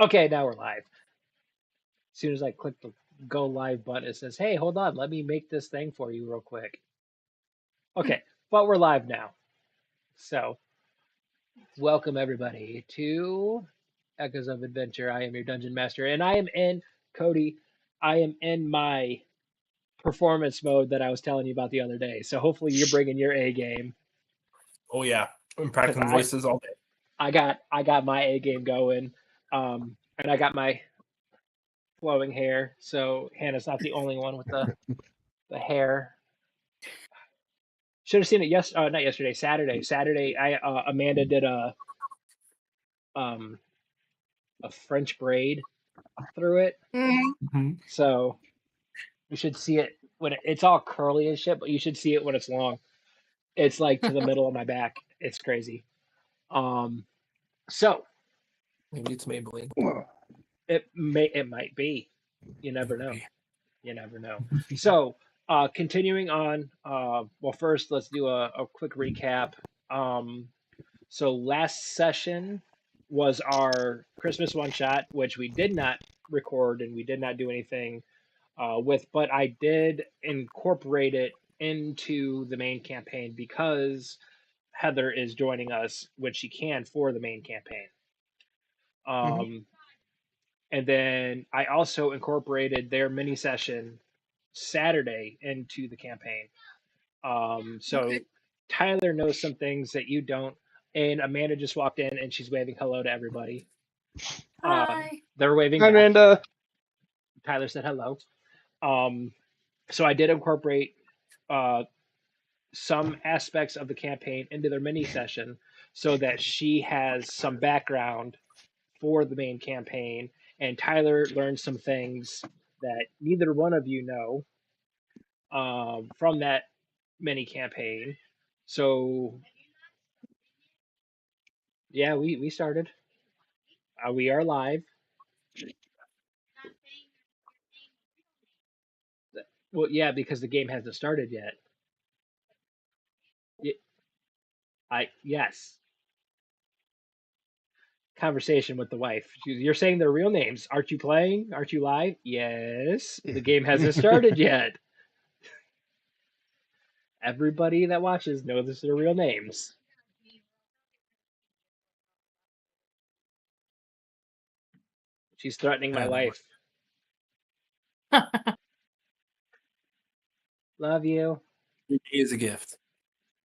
Okay, now we're live. As soon as I click the go live button, it says, "Hey, hold on, let me make this thing for you real quick." Okay, but we're live now. So, welcome everybody to Echoes of Adventure. I am your dungeon master, and I am in Cody. I am in my performance mode that I was telling you about the other day. So hopefully you're bringing your A game Oh yeah, I'm because practicing voices all day. I got my A game going, and I got my flowing hair. So Hannah's not the only one with the hair. Should have seen it not yesterday, Saturday. Saturday, I Amanda did um a French braid through it, Mm-hmm. so you should see it when it's all curly and shit, but you should see it when it's long. It's like to the middle of my back. It's crazy. Um, so Maybe it's Maybelline. it might be. You never know. You never know. So continuing on. Well, first let's do a quick recap. Um, So last session was our Christmas one shot, which we did not record and we did not do anything with, but I did incorporate it into the main campaign because Heather is joining us when she can for the main campaign. Mm-hmm. And then I also incorporated their mini session Saturday into the campaign. So Okay. Tyler knows some things that you don't. And Amanda just walked in and she's waving hello to everybody. Hi. They're waving Hi, back. Amanda. Tyler said hello. Um, so I did incorporate uh, some aspects of the campaign into their mini session so that she has some background for the main campaign. And Tyler learned some things that neither one of you know from that mini campaign. So yeah, we started. We are live. Well, yeah, because the game hasn't started yet. Yes, conversation with the wife. You're saying their real names. Aren't you playing? Aren't you live? Yes. The game hasn't started yet. Everybody that watches knows their real names. She's threatening my life. Love you. Every day is a gift.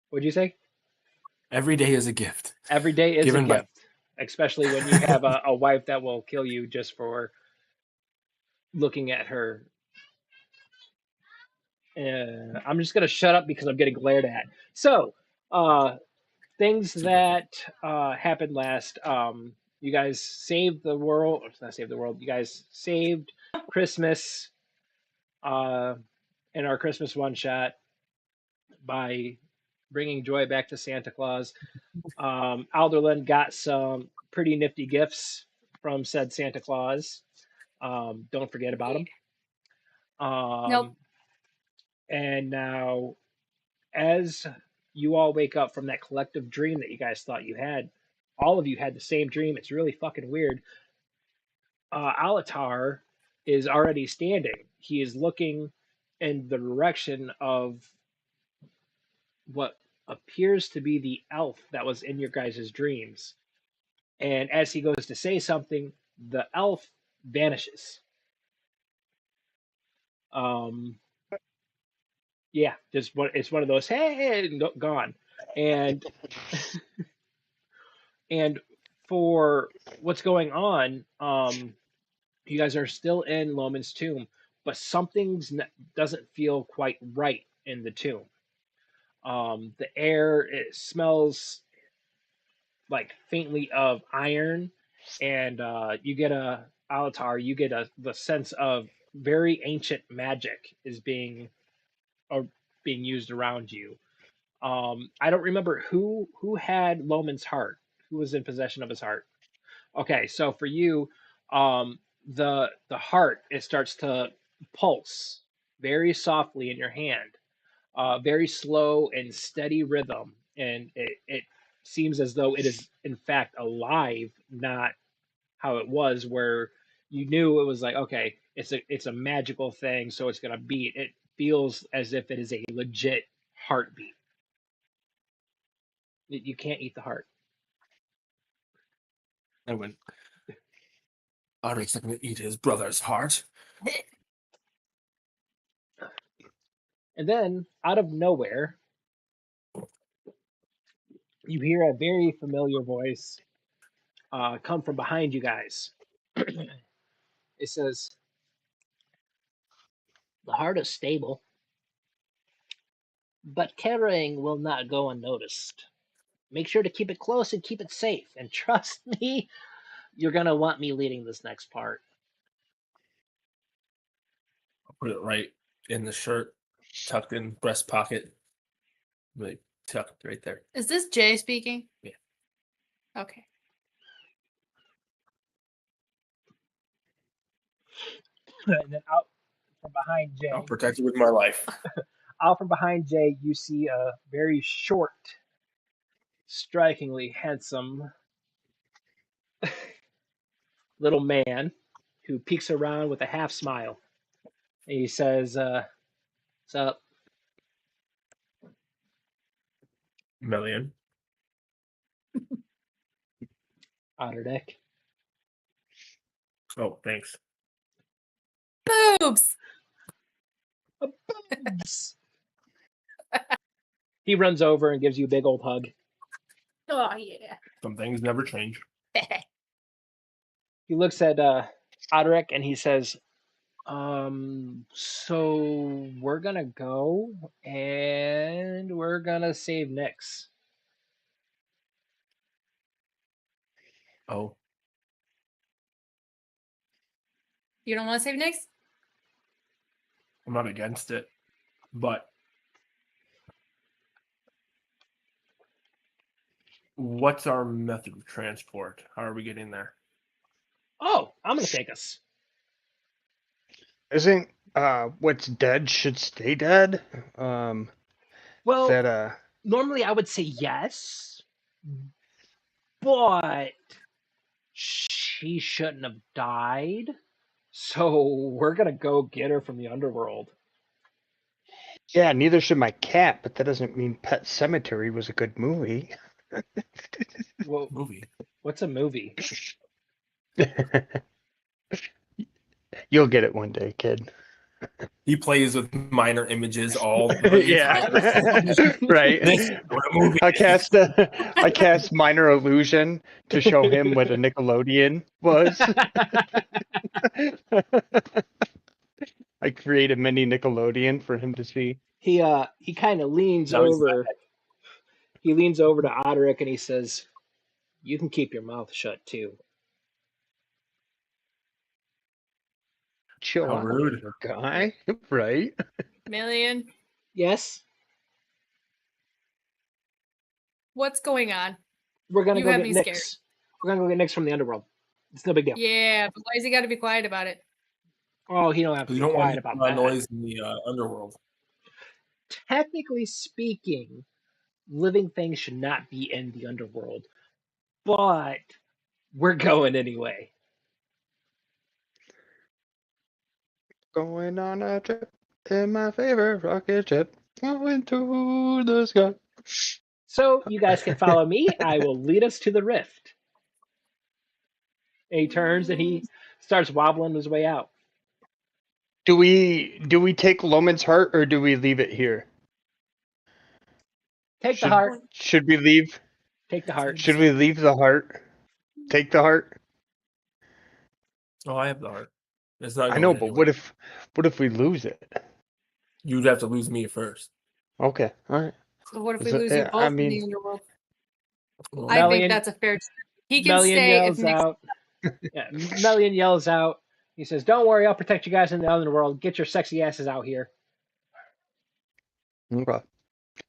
What'd you say? Every day is a gift Every day is a given by. gift, especially when you have a wife that will kill you just for looking at her. I'm just gonna shut up because I'm getting glared at. So, things that happened last. You guys saved the world. Or not saved the world. You guys saved Christmas uh, in our Christmas one shot by bringing joy back to Santa Claus. Alderlin got some pretty nifty gifts from said Santa Claus. Don't forget about them. Nope. And now, as you all wake up from that collective dream that you guys thought you had, all of you had the same dream. It's really fucking weird. Alatar is already standing. He is looking in the direction of what appears to be the elf that was in your guys' dreams. And as he goes to say something, the elf vanishes. Um, yeah, just it's one of those hey, gone. And and for what's going on, you guys are still in Loman's tomb, but doesn't feel quite right in the tomb. The air, it smells like faintly of iron, and you get the sense of very ancient magic is or being used around you. I don't remember who had Loman's heart, who was in possession of his heart. Okay, so for you, the heart, it starts to pulse very softly in your hand, very slow and steady rhythm, and it seems as though it is in fact alive, not how it was, where you knew it was like, okay, it's a magical thing, so it's gonna beat. It feels as if it is a legit heartbeat. You can't eat the heart. I went. Art's not going to eat his brother's heart. And then out of nowhere, you hear a very familiar voice come from behind you guys. It says, "The heart is stable, but carrying will not go unnoticed. Make sure to keep it close and keep it safe. And trust me, you're gonna want me leading this next part." I'll put it right in the shirt, tucked in breast pocket. Really tucked right there. Is this Jay speaking? Yeah. Okay. And then out from behind I'll Jay, protect you with my life. you see a very short, strikingly handsome little man who peeks around with a half smile. And he says, "What's up, Million. Otterdeck?" Oh, thanks. Boobs. Boobs. He runs over and gives you a big old hug. Oh yeah. Some things never change. He looks at Oderick and he says, so we're gonna go and we're gonna save Nyx." Oh, You don't want to save Nyx? I'm not against it, but what's our method of transport? How are we getting there? "Oh, I'm gonna take us." Isn't what's dead should stay dead? Well, That normally I would say yes, but she shouldn't have died. So we're gonna go get her from the underworld. yeah, neither should my cat, but that doesn't mean Pet Cemetery was a good movie. Well, Movie. what's a movie? You'll get it one day, kid. He plays with minor images all the Yeah. time. Right. This is what a movie I cast minor illusion to show him what a Nickelodeon was. I create a mini Nickelodeon for him to see. He kind of leans Now he's over. He leans over to Oderick and he says, "You can keep your mouth shut too." Chill How out, rude. little guy. Right? Million. Yes, What's going on? we're gonna You go have get me Nyx. scared. We're gonna go get Nyx from the underworld. It's no big deal. Yeah, but why has he got to be quiet about it? Oh, he don't have to You be don't want quiet to about hear that. noise in the underworld. Technically speaking, living things should not be in the underworld, but we're going anyway. Going on a trip in my favorite rocket ship. Going to the sky. So you guys can follow me. I will lead us to the rift. And he turns and he starts wobbling his way out. Do we take Loman's heart or do we leave it here? Take the heart. Should we leave? Take the heart. Should we leave the heart? Take the heart? Oh, I have the heart. It's not I going know, but anywhere. what if we lose it? You'd have to lose me first. Okay, all right. So what if we So, lose you yeah, both I in mean- the underworld? Well, I think Melian- that's a fair. He can Melian stay if yells Nyx. out. Yeah, Melian yells out. He says, "Don't worry, I'll protect you guys in the underworld. Get your sexy asses out here." Okay.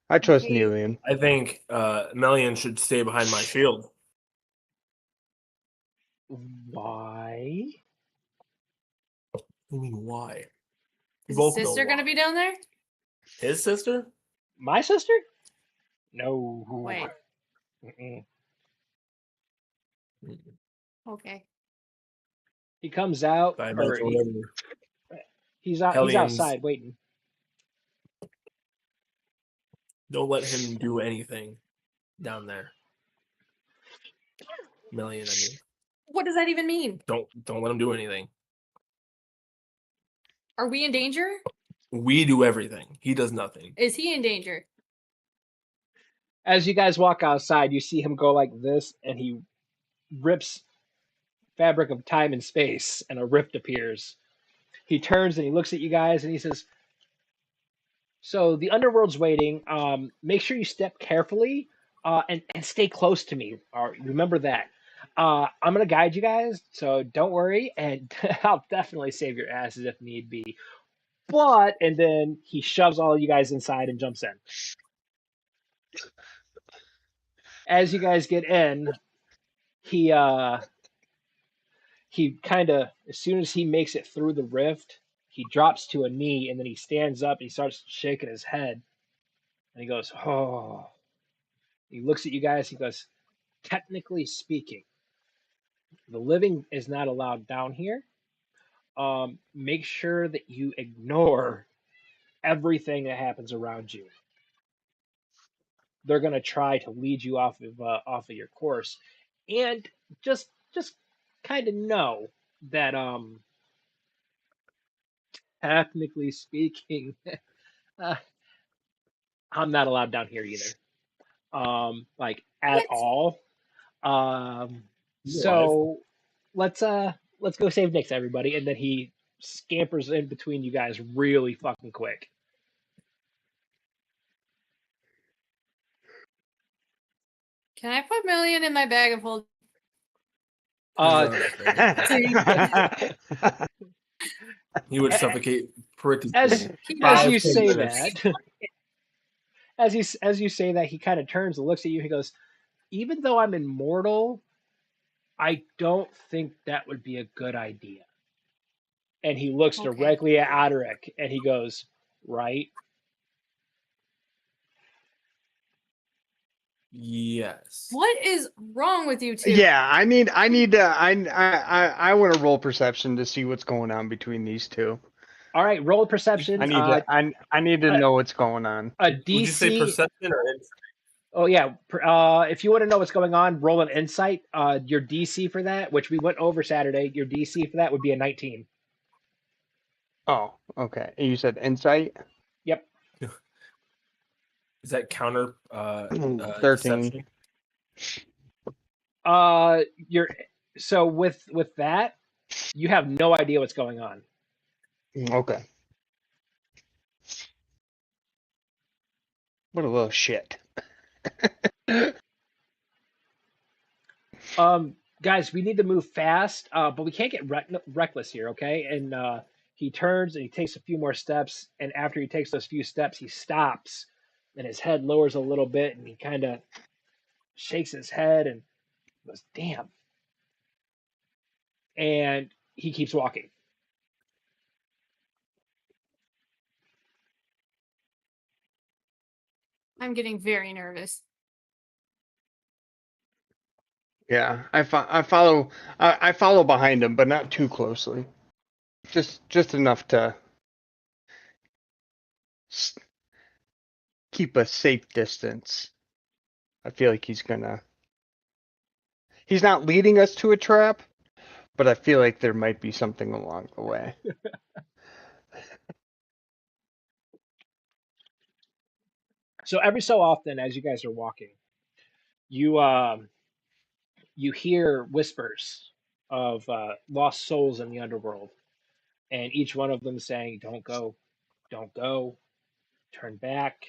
I trust Okay. Nelian. I think Melian should stay behind my shield. Why? I mean, why? Is Both his know sister gonna why. be down there? His sister? My sister? No. Wait. Mm-mm. Okay. He comes out, I or imagine whatever he's out. He's Hellions outside waiting. don't let him do anything down there. Million, I mean. What does that even mean? Don't let him do anything. Are we in danger? We do everything. He does nothing. Is he in danger? As you guys walk outside, you see him go like this, and he rips fabric of time and space, and a rift appears. He turns and he looks at you guys, and he says, "So the underworld's waiting. Make sure you step carefully, and stay close to me. Remember that. I'm gonna guide you guys, so don't worry, and I'll definitely save your asses if need be. But," and then he shoves all you guys inside and jumps in. As you guys get in, he kind of, as soon as he makes it through the rift, he drops to a knee, and then he stands up and he starts shaking his head, and he goes, "Oh." He looks at you guys. He goes, "Technically speaking, the living is not allowed down here. Make sure that you ignore everything that happens around you. They're gonna try to lead you off of your course, and just kind of know that technically speaking, uh, I'm not allowed down here either. Like at What? all. Um, You alive? so let's go save Nyx, everybody." And then he scampers in between you guys really fucking quick. Can I put Million in my bag of holding? There's Uh, none of that there. He would suffocate pretty as soon. He as does. you 5 10 say minutes. that, as you say that, he kind of turns and looks at you. He goes, "Even though I'm immortal, I don't think that would be a good idea." And he looks Okay. directly at Oderic and he goes, "Right?" Yes. What is wrong with you two? Yeah, I need to I want to roll perception to see what's going on between these two. All right, roll perception. I need to know what's going on. A Would you say DC. perception or insight? Oh yeah. If you want to know what's going on, roll an insight. Your DC for that, which we went over Saturday, your DC for that would be a 19. Oh, okay. And you said insight? Yep. Is that counter 13. deception? You're so with that, you have no idea what's going on. Okay. What a little shit. Guys, we need to move fast, but we can't get reckless here, okay? And he turns and he takes a few more steps, and after he takes those few steps, he stops, and his head lowers a little bit, and he kind of shakes his head and goes, "Damn," and he keeps walking. I'm getting very nervous. Yeah, I follow behind him, but not too closely. Just enough to s- keep a safe distance. I feel like he's not leading us to a trap, but I feel like there might be something along the way. So every so often, as you guys are walking, you you hear whispers of lost souls in the underworld, and each one of them saying, "Don't go, don't go, turn back,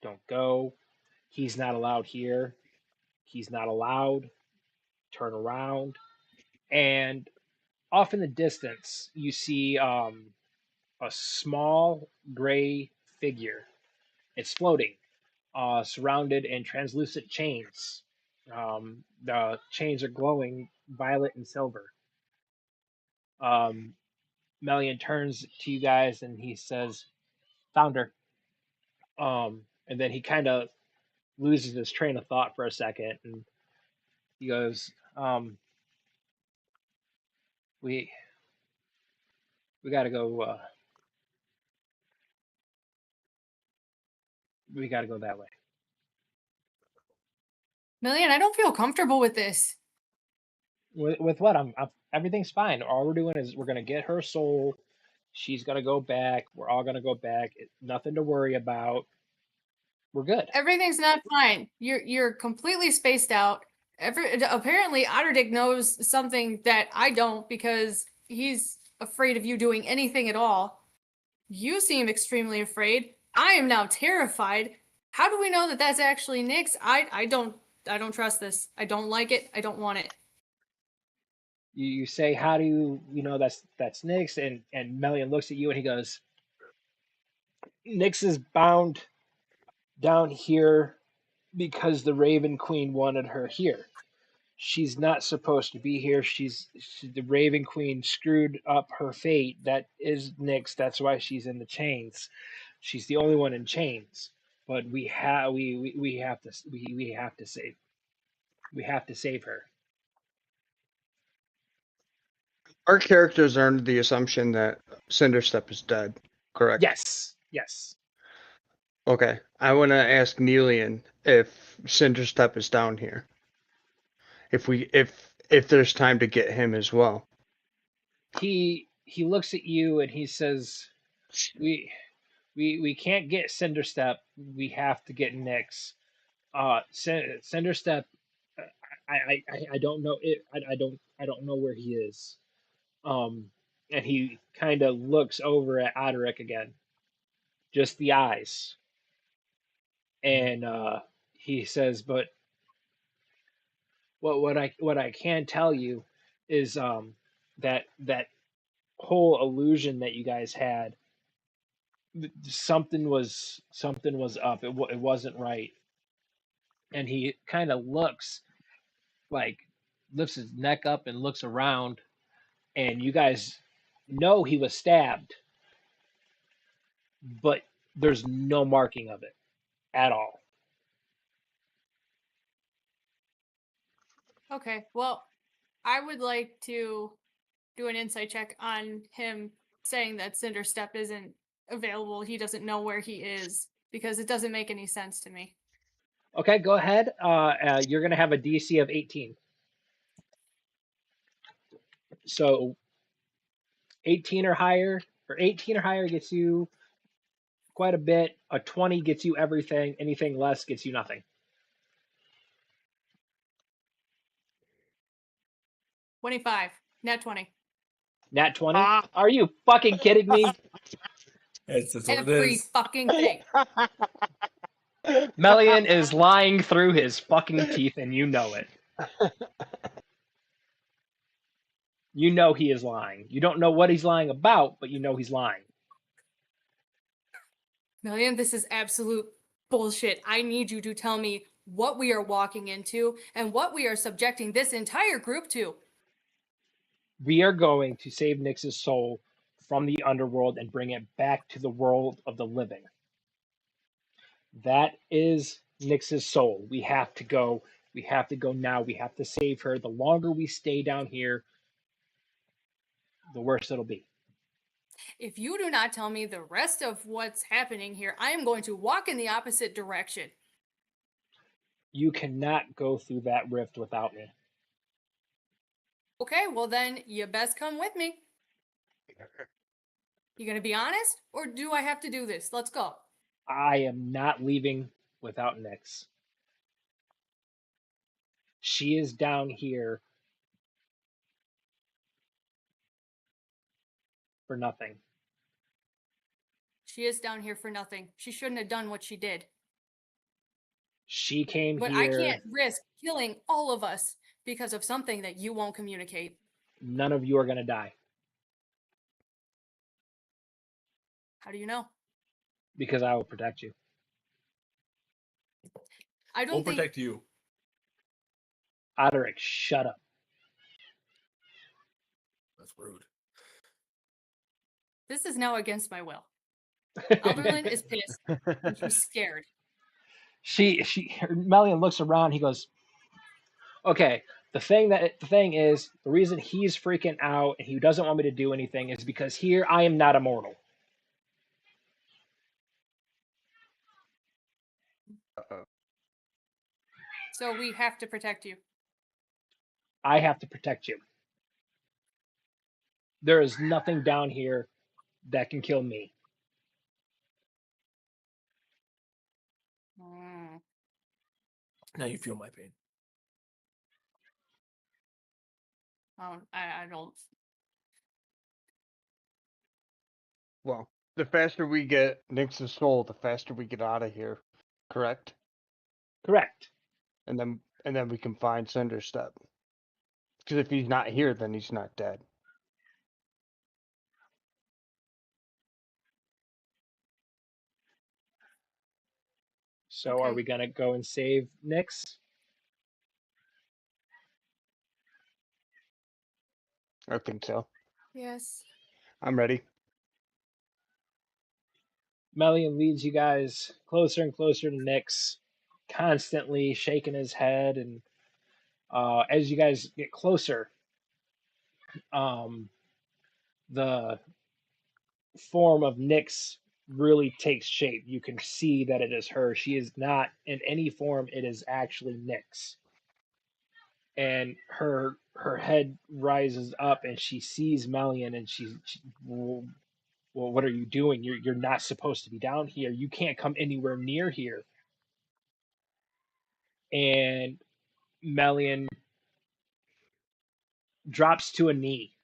don't go. He's not allowed here. He's not allowed. Turn around." And off in the distance, you see a small gray figure. It's floating, surrounded in translucent chains. The chains are glowing violet and silver. Um, Melian turns to you guys and he says, "Found her." And then he kind of loses his train of thought for a second, and he goes, "We We gotta go. We gotta go that way. Million, I don't feel comfortable with this. With what? Everything's fine. All we're doing is we're gonna get her soul. She's gonna go back. We're all gonna go back. Nothing to worry about. We're good. Everything's not fine. You're completely spaced out. Apparently Otterdick knows something that I don't because he's afraid of you doing anything at all. You seem extremely afraid. I am now terrified. How do we know that that's actually Nyx? I don't trust this. I don't like it. I don't want it. You say, how do you know that's Nyx? And Melian looks at you and he goes, Nyx is bound down here because the Raven Queen wanted her here. She's not supposed to be here. The Raven Queen screwed up her fate. That is Nyx. That's why she's in the chains. She's the only one in chains. But we have to save her. Our characters are under the assumption that Cinderstep is dead, correct? Yes. Okay. I want to ask Nelian if Cinderstep is down here. If there's time to get him as well. He looks at you and he says, we can't get Cinderstep. We have to get Nyx. Cinderstep, I don't know it. I don't know where he is. And he kind of looks over at Oderic again, just the eyes, and he says, "But what I can tell you is that whole illusion that you guys had, something was up. It wasn't right." And he kind of looks like lifts his neck up and looks around, and you guys know he was stabbed, but there's no marking of it at all. Okay, well, I would like to do an insight check on him saying that Cinderstep isn't available. He doesn't know where he is because it doesn't make any sense to me. Okay, go ahead. You're going to have a DC of 18. So 18 or higher, or 18 or higher gets you quite a bit. A 20 gets you everything. Anything less gets you nothing. 25, net 20. Nat 20? Are you fucking kidding me? That's what it Every is. fucking thing. Melian is lying through his fucking teeth, and you know it. You know he is lying. You don't know what he's lying about, but you know he's lying. Million, this is absolute bullshit. I need you to tell me what we are walking into and what we are subjecting this entire group to. We are going to save Nyx's soul from the underworld and bring it back to the world of the living. That is Nyx's soul. We have to go. We have to go now. We have to save her. The longer we stay down here, the worse it'll be. If you do not tell me the rest of what's happening here, I am going to walk in the opposite direction. You cannot go through that rift without me. Okay, well then, you best come with me. You gonna be honest? Or do I have to do this? Let's go. I am not leaving without Nyx. She is down here for nothing. She is down here for nothing. She shouldn't have done what she did. She came But here. I can't risk killing all of us because of something that you won't communicate. None of you are going to die How do you know? because I will protect you. I don't We'll think protect you. Oderic, shut up. That's rude. this is now against my will. Alderlin is pissed and she's scared. Melian looks around. He goes, okay, The thing is, the reason he's freaking out and he doesn't want me to do anything is because here I am not immortal. Uh-oh. So we have to protect you. I have to protect you. There is nothing down here that can kill me. Mm. Now you feel my pain. I don't. Well, the faster we get Nix's soul, the faster we get out of here. Correct? Correct. And then we can find Cinderstep. Because if he's not here, then he's not dead. So are Okay. we gonna go and save Nyx? I think so. Yes. I'm ready. Melian leads you guys closer and closer to Nyx, constantly shaking his head, and as you guys get closer, um, the form of Nyx really takes shape. You can see that it is her. She is not in any form. It is actually Nyx, and her head rises up, and she sees Melian, and well, what are you doing? You're not supposed to be down here. You can't come anywhere near here. And Melian drops to a knee.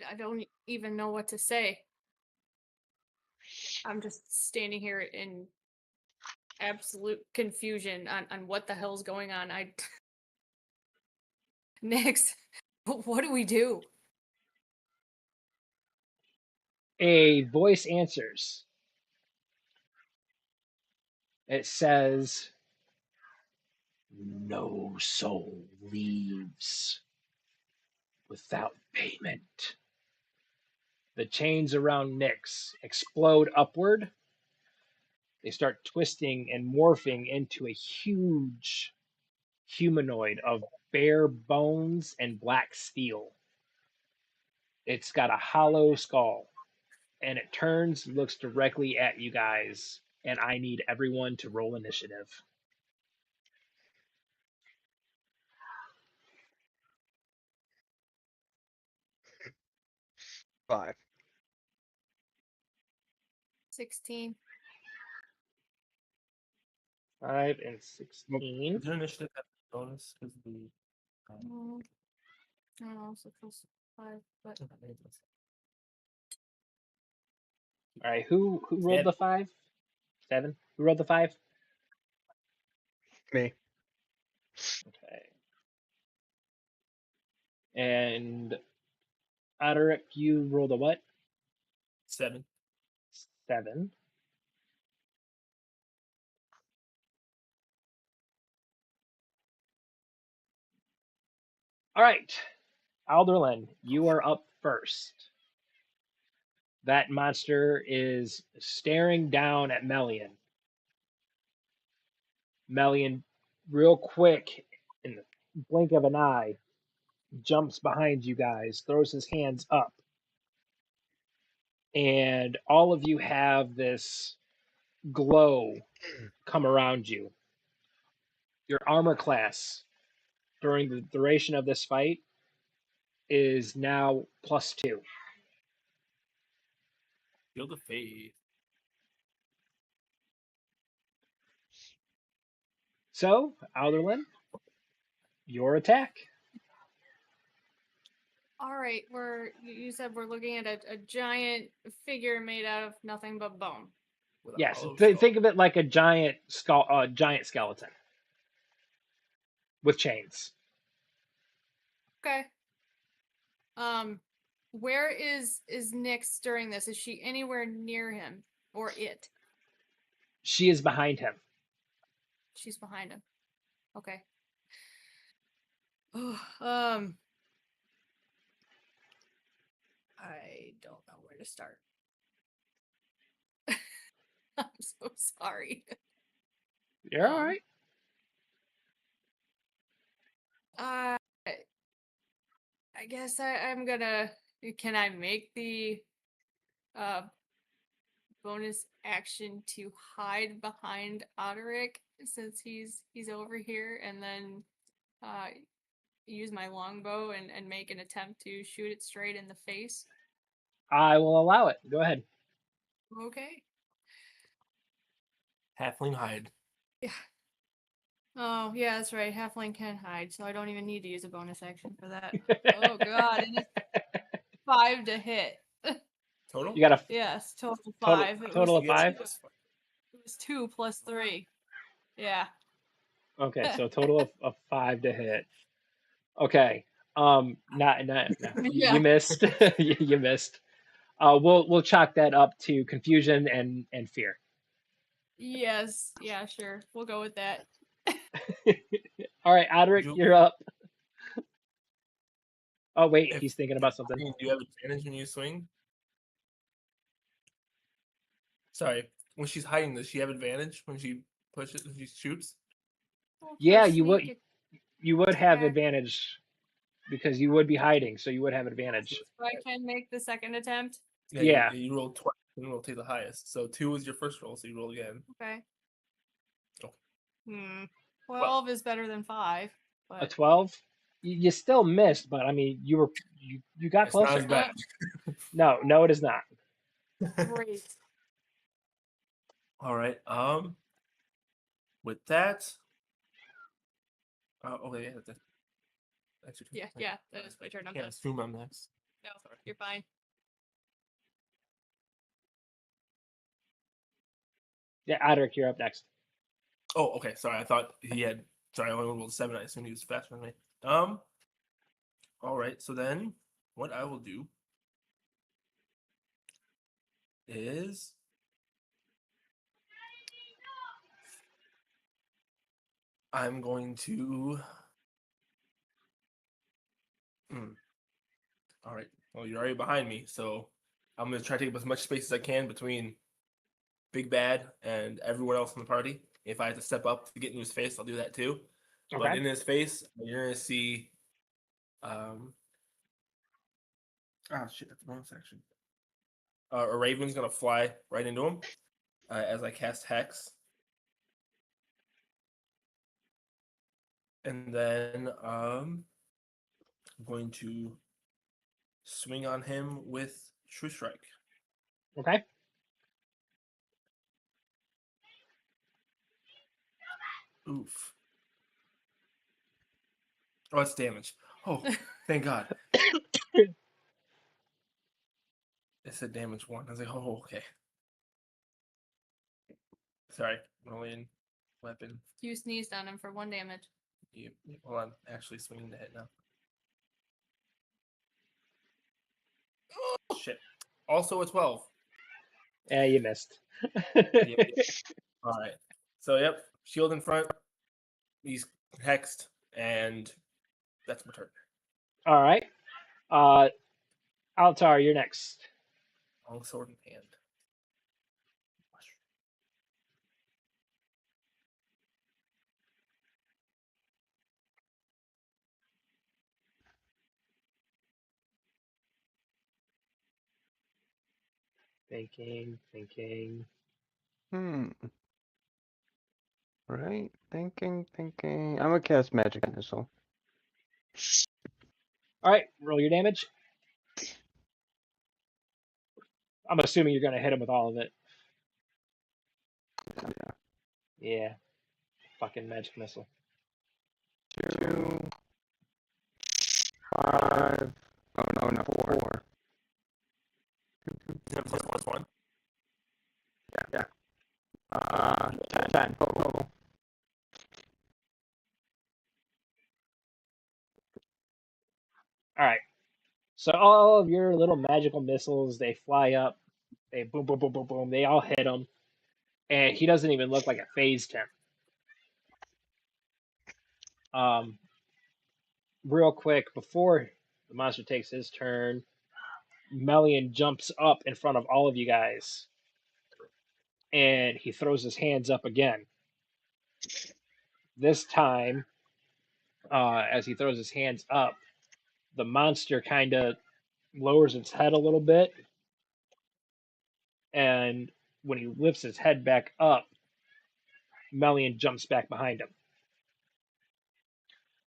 I don't even know what to say. I'm just standing here in absolute confusion on what the hell's going on. Next, what do we do? A voice answers. It says, "No soul leaves without payment." The chains around Nyx explode upward. They start twisting and morphing into a huge humanoid of bare bones and black steel. It's got a hollow skull, and it turns, looks directly at you guys, and I need everyone to roll initiative. 5. 16. 5 and 16. Is there initiative have bonus because the Mm, I don't know, so plus 5, but All right, who rolled the 5? 7. Who rolled the 5? Me. Okay. And Oderic, you rolled a what? 7. 7. All right, Alderlin, you are up first. That monster is staring down at Melian. Melian, real quick, in the blink of an eye, jumps behind you guys, throws his hands up, and all of you have this glow come around you. Your armor class during the duration of this fight is now +2. Feel the faith. So, Alderlin, your attack. all right, you said we're looking at a giant figure made out of nothing but bone. With a Yes, hollow skull. think of it like a giant giant skeleton with chains. Okay. Where is Nyx during this? Is she anywhere near him or it? She is behind him. She's behind him. Okay. um I don't know where to start. I'm so sorry. You're all right. I guess I'm gonna. Can I make the uh bonus action to hide behind Oderic since he's over here, and then uh use my longbow and make an attempt to shoot it straight in the face? I will allow it. Go ahead. Okay. Halfling hide. Yeah. Oh, yeah, that's right. Halfling can hide, so I don't even need to use a bonus action for that. Oh god, and it's 5 to hit. Total? You got a Yes, total total 5. It total was of 5. it was 2 plus 3. Yeah. Okay, so a total of 5 to hit. Okay. Not you Yeah. missed. You missed. We'll chalk that up to confusion and fear. Yes. Yeah, sure. We'll go with that. All right, Adric, You, you're up. Oh wait, if he's thinking you're about something. hiding, do you have advantage when you swing? Sorry, when she's hiding, does she have advantage when she pushes? When she shoots? Well, for Yeah, sneak you would have attack, advantage because you would be hiding, so you would have advantage. so I can make the second attempt. Yeah, Yeah. you roll twice. You roll take the highest. So 2 is your first roll, so you roll again. Okay. Okay. 12 is better than 5, A but 12. You still missed, but I mean, you got It's not closer. as bad. No, it is not. great. All right. With that. Okay, yeah, that's your turn. Yeah, yeah, that is my turn. I'm Can't done. assume I'm next. No, Sorry. you're fine. Yeah, Adric, you're up next. Oh, okay. Sorry, I thought he had. Sorry, I only rolled 7. I assumed he was faster than me. All right. So then, what I will do is I'm going to. All right. Well, you're already behind me, so I'm gonna try to take up as much space as I can between Big Bad and everyone else in the party. If I have to step up to get in his face, I'll do that too. But Okay. in his face, you're gonna see. Shit, that's the wrong section. A raven's gonna fly right into him as I cast Hex, and then I'm going to swing on him with True Strike. Okay. Oof. Oh, it's damage. Oh, thank God. It said damage 1. I was like, oh, okay. Sorry, rolling weapon. You sneezed on him for 1 damage. Yep. Well, I'm actually swinging the hit now. Shit. Also a 12. Yeah, you missed. Yep. All right. So, yep. Shield in front. He's hexed, and that's my turn. All right. Altar, you're next. Long sword in hand. Thinking. Right? Thinking. I'm gonna cast magic missile. All right, roll your damage. I'm assuming you're gonna hit him with all of it. Yeah. Yeah. Fucking magic missile. 2, 5. Oh no, not 4. Is that plus 1? Yeah. 10 total. All right. So all of your little magical missiles, they fly up. They boom, boom, boom, boom, boom. They all hit him, and he doesn't even look like it phased him. Real quick before the monster takes his turn, Melian jumps up in front of all of you guys, and he throws his hands up again. This time, as he throws his hands up, the monster kind of lowers its head a little bit, and when he lifts his head back up, Melian jumps back behind him.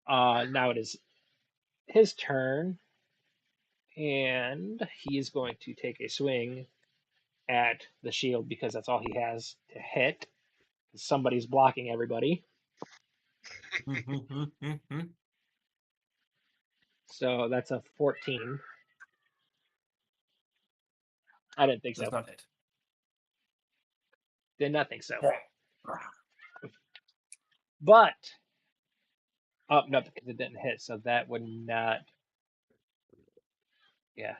Now it is his turn, and he is going to take a swing at the shield because that's all he has to hit. Somebody's blocking everybody. So that's a 14. I didn't think Does so. not hit. Did not think so. But, oh, no, because it didn't hit, so that would not, yeah,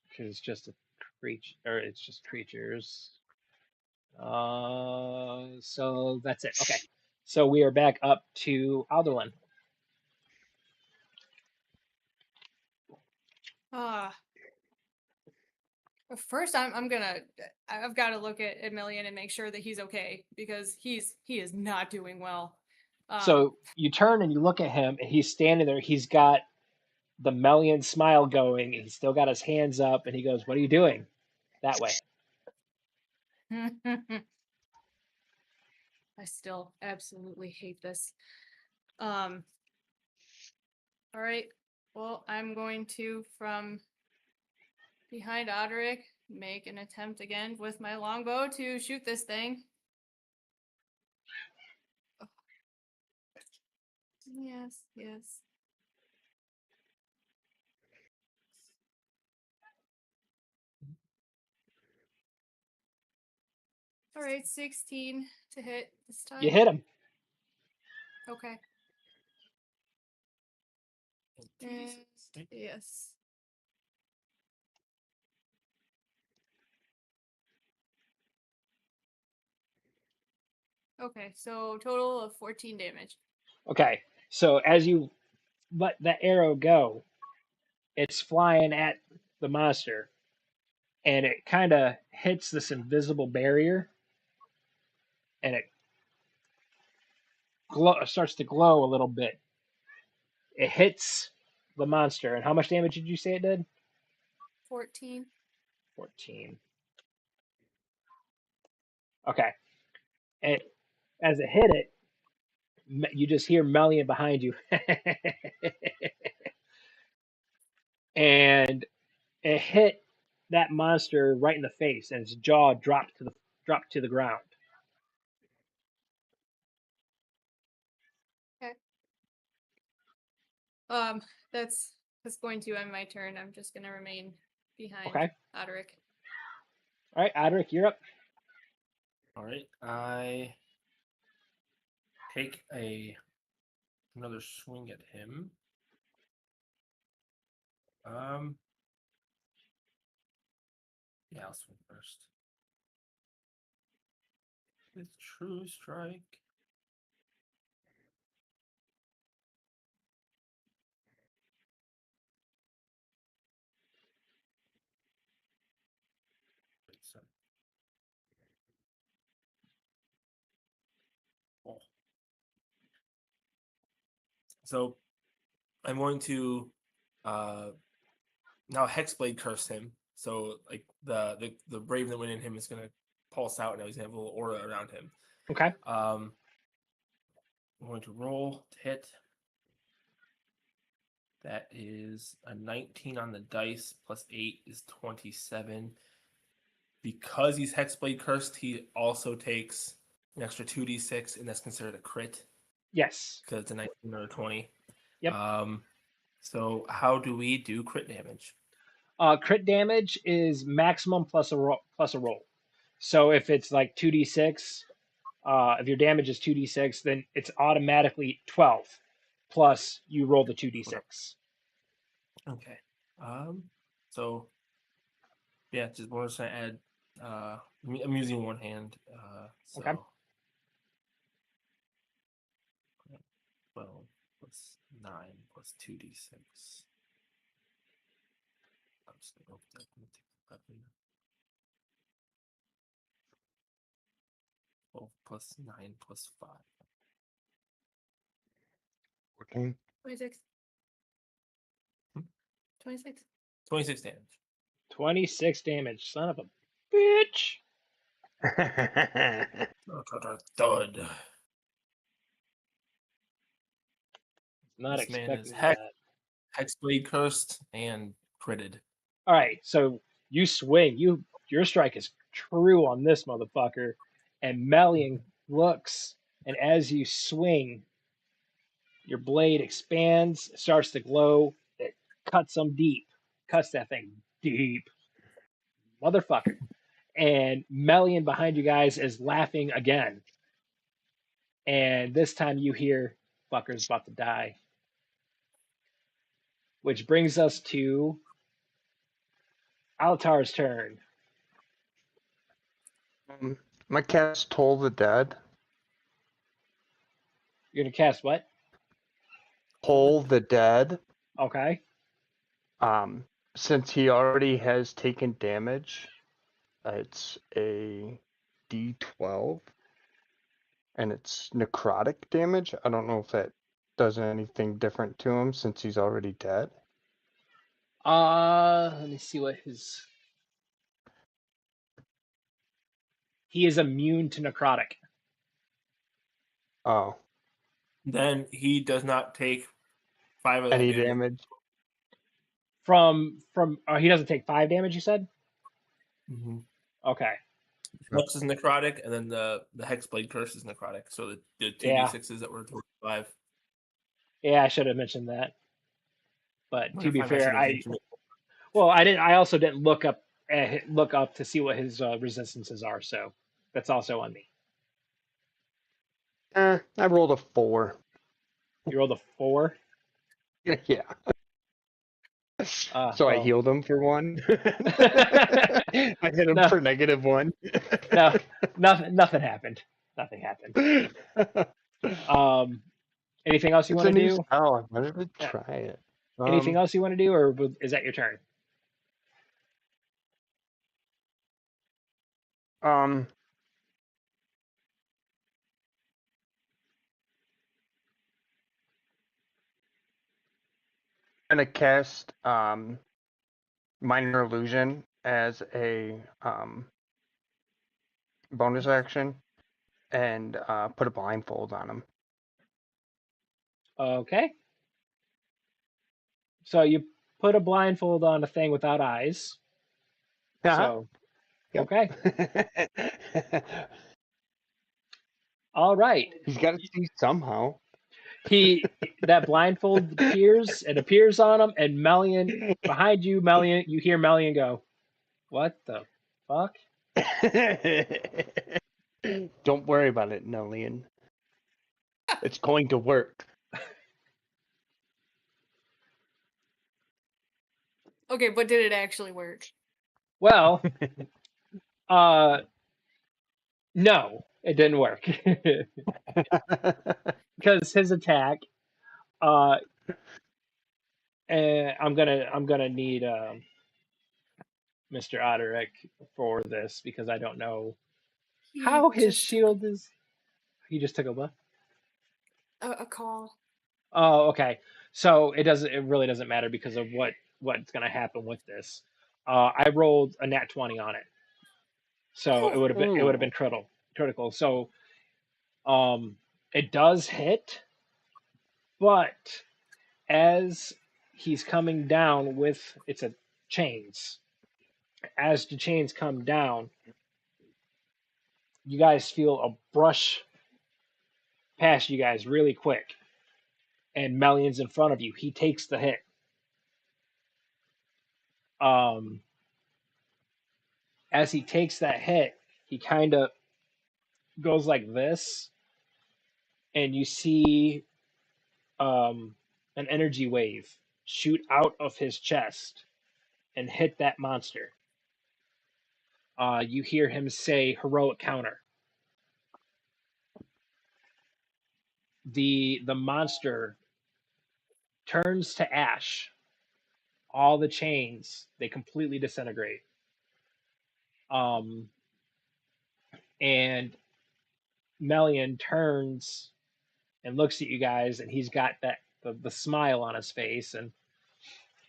because it's just a creature, or it's just creatures. So that's it. Okay. So we are back up to Alderlin. First, I've got to look at Emilian and make sure that he's okay because he is not doing well. So you turn and you look at him, and he's standing there. He's got the Melian smile going. He's still got his hands up, and he goes, "What are you doing?" That way. I still absolutely hate this. All right. Well, I'm going to, from behind Oderic, make an attempt again with my longbow to shoot this thing. Yes, yes. All right, 16 to hit this time. You hit him. Okay. And yes. Okay, so total of 14 damage. Okay. So as you let that arrow go, it's flying at the monster, and it kind of hits this invisible barrier, and it starts to glow a little bit. It hits the monster, and how much damage did you say it did? 14. 14. Okay. And as it hit it, you just hear Melian behind you. And it hit that monster right in the face, and its jaw dropped to the ground. Okay. That's going to end my turn. I'm just gonna remain behind Okay. Oderic. All right, Adric, you're up. All right, I take another swing at him. Yeah, I'll swing first. With True Strike. Oh. So I'm going to now Hexblade curse him. So like the brave that went in him is gonna pulse out, and now he's gonna have a little aura around him. Okay. I'm going to roll to hit. That is a 19 on the dice, plus 8 is 27. Because he's Hexblade cursed, he also takes an extra 2d6, and that's considered a crit Yes. because it's a 19 or a 20. Yep. So how do we do crit damage? Crit damage is maximum plus a roll. So if it's like 2d6, if your damage is 2d6, then it's automatically 12 plus you roll the 2d6. Okay. So yeah, just we're just gonna add. I'm using one hand. So Okay. 12 plus 9 plus 2d6. just gonna go with that. I'm gonna take the weapon. 12 plus 9 plus 5. 14. 26. Hmm? 26. 26 damage. 26 damage. Son of a bitch. Thud. Not This man is expecting that. hexblade cursed and critted. All right, so you swing. Your strike is true on this motherfucker, and Melian looks, and as you swing, your blade expands, starts to glow. It cuts him deep, cuts that thing deep, motherfucker. And Melian behind you guys is laughing again, and this time you hear "fucker's about to die," which brings us to Altar's turn. My cast Toll the Dead. You're gonna cast what? Toll the Dead. Okay. Since he already has taken damage, it's a D12, and it's necrotic damage. I don't know if that does anything different to him since he's already dead. Let me see what his. He is immune to necrotic. Oh, Then he does not take 5 of that any damage. damage? From he doesn't take 5 damage. You said. Mm-hmm. Okay. Flux is necrotic, and then the hexblade curse is necrotic. So the 2d6s that were 5. Yeah, I should have mentioned that. But Wonder to if be I've fair, actually mentioned it. I didn't. I also didn't look up to see what his resistances are. So that's also on me. I rolled a 4. You rolled a 4. Yeah. So I Well, healed him for 1. I hit him no, for -1. no, nothing happened. Nothing happened. Anything else you It's want a to new do? spell. I wanted to Yeah. try it. Anything else you want to do, or is that your turn? Um, gonna cast minor illusion as a bonus action and put a blindfold on him. Okay. So you put a blindfold on a thing without eyes. So Yep. okay. All right. He's got to see somehow. That blindfold appears. It appears on him, and Melian behind you. Melian, you hear Melian go, "What the fuck?" Don't worry about it, Nellian. It's going to work. Okay, but did it actually work? Well, no, it didn't work because his attack. And I'm gonna need Mr. Otterick for this because I don't know He how his just took shield is. He just took a what? a call. Oh, okay. So it doesn't. It really doesn't matter because of what's gonna happen with this. I rolled a nat 20 on it, so it would have been critical. So it does hit, but as he's coming down with it's a chains. As the chains come down, you guys feel a brush past you guys really quick, and Melian's in front of you. He takes the hit. Um, as he takes that hit, he kind of goes like this, and you see an energy wave shoot out of his chest and hit that monster. You hear him say heroic counter. The monster turns to ash, all the chains, they completely disintegrate. Um, and Melian turns and looks at you guys, and he's got the smile on his face, and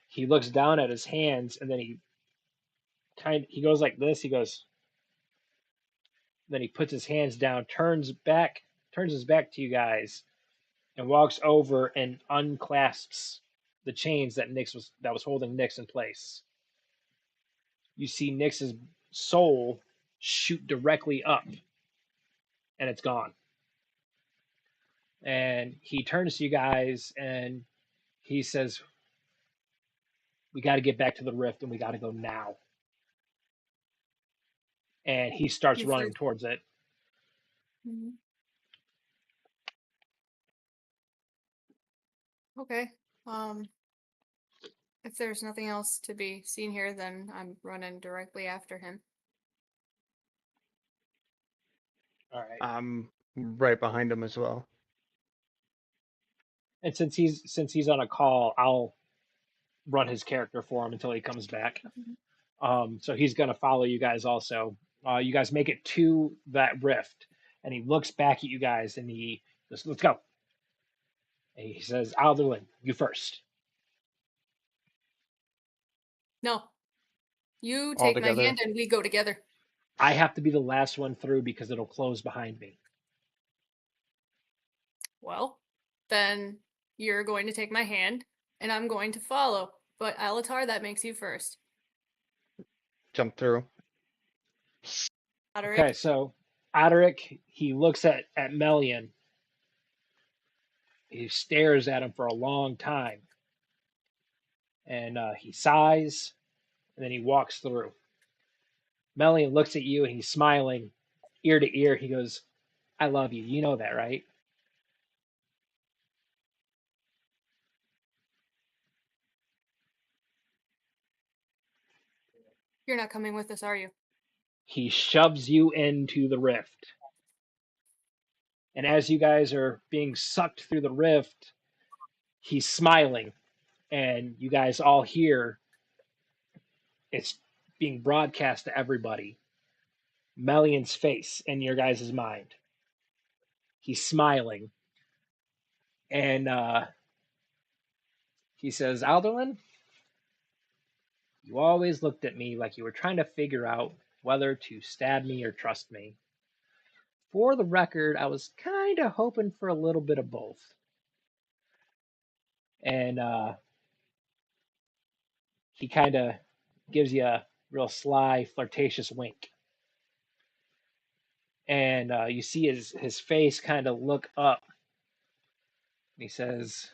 he looks down at his hands, and then he goes like this. He goes, then he puts his hands down, turns his back to you guys, and walks over and unclasps the chains that was holding Nyx in place. You see Nyx's soul shoot directly up, and it's gone. And he turns to you guys and he says, "We got to get back to the rift, and we got to go now." And he starts You running first. towards it. Mhm. Okay. If there's nothing else to be seen here, then I'm running directly after him. All right. I'm right behind him as well. And since he's on a call, I'll run his character for him until he comes back. So he's gonna follow you guys also. You guys make it to that rift, and he looks back at you guys and he goes, "Let's go." And he says, "Alduin, you first." No. You All take my together. hand and we go together. I have to be the last one through because it'll close behind me. Well, then you're going to take my hand and I'm going to follow. But Alatar, that makes you first. Jump through. Oderic, Okay, so Adaric, he looks at Melian. He stares at him for a long time, and he sighs, and then he walks through. Melian looks at you, and he's smiling, ear to ear. He goes, "I love you. You know that, right?" you're not coming with us, are you? He shoves you into the rift. And as you guys are being sucked through the rift, he's smiling, and you guys all hear it's being broadcast to everybody. Melian's face in your guys' mind. He's smiling, and he says, "Alderlin, you always looked at me like you were trying to figure out whether to stab me or trust me. For the record, I was kind of hoping for a little bit of both." And he kind of gives you a real sly, flirtatious wink. And you see his face kind of look up. And he says,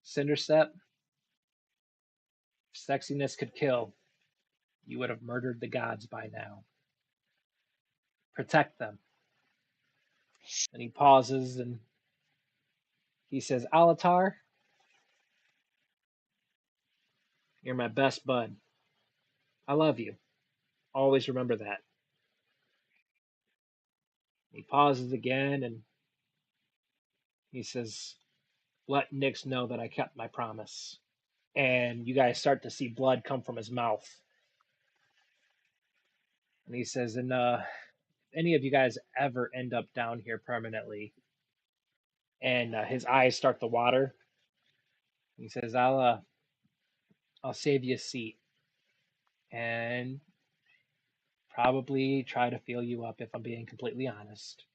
"Cinderstep, if sexiness could kill, you would have murdered the gods by now. Protect them." And he pauses and he says, "Alatar, you're my best bud. I love you. Always remember that." He pauses again and he says, "Let Nyx know that I kept my promise." And you guys start to see blood come from his mouth. And he says, "And if any of you guys ever end up down here permanently," and his eyes start to water, he says, I'll save you a seat and probably try to feel you up if I'm being completely honest."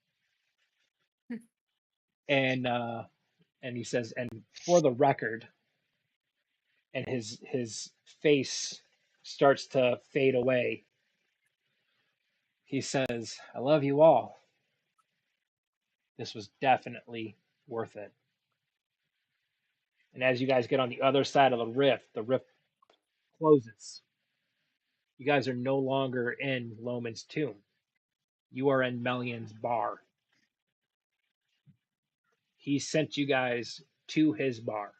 And he says, "And for the record," and his face starts to fade away. He says, "I love you all. This was definitely worth it." And as you guys get on the other side of the rift closes. You guys are no longer in Loman's tomb. You are in Melian's bar. He sent you guys to his bar.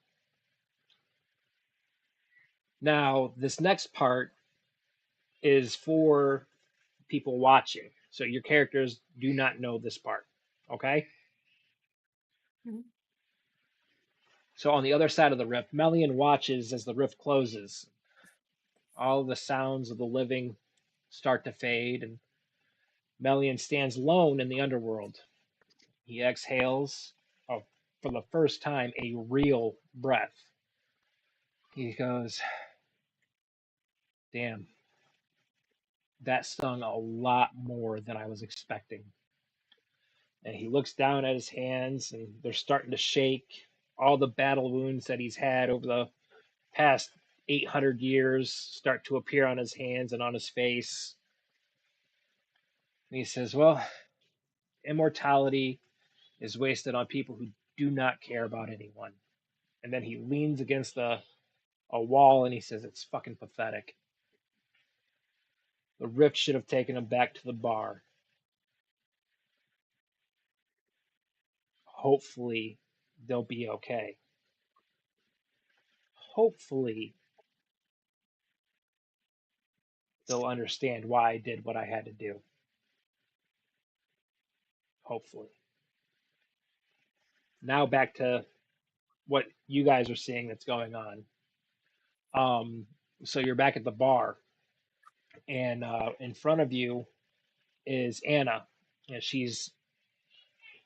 Now, this next part is for people watching. So your characters do not know this part. Okay? Mhm. So on the other side of the rift, Melian watches as the rift closes. All the sounds of the living start to fade, and Melian stands alone in the underworld. He exhales, oh, for the first time, a real breath. He goes, damn, that stung a lot more than I was expecting. And he looks down at his hands, and they're starting to shake. All the battle wounds that he's had over the past 800 years start to appear on his hands and on his face. And he says, well, immortality is wasted on people who do not care about anyone. And then he leans against a wall and he says, it's fucking pathetic. The rift should have taken him back to the bar. Hopefully, they'll be okay. Hopefully, they'll understand why I did what I had to do. Hopefully. Now back to what you guys are seeing that's going on. So you're back at the bar, and in front of you is Anna, and she's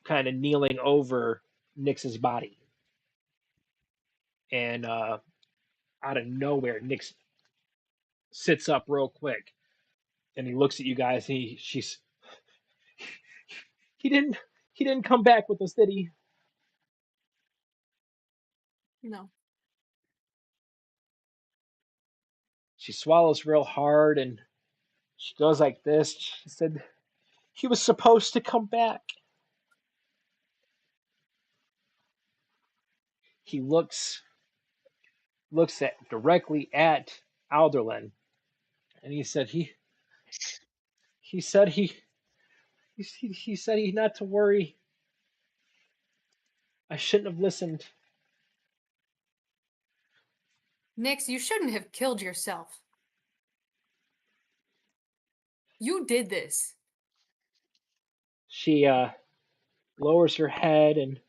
kind of kneeling over Nix's body. And out of nowhere, Nix sits up real quick, and he looks at you guys. And he didn't come back with us, did he? No. She swallows real hard, and she goes like this. She said, he was supposed to come back. He looks at directly at Alderlin, and he said he said he said he not to worry. I shouldn't have listened. Nix, you shouldn't have killed yourself. You did this. She lowers her head and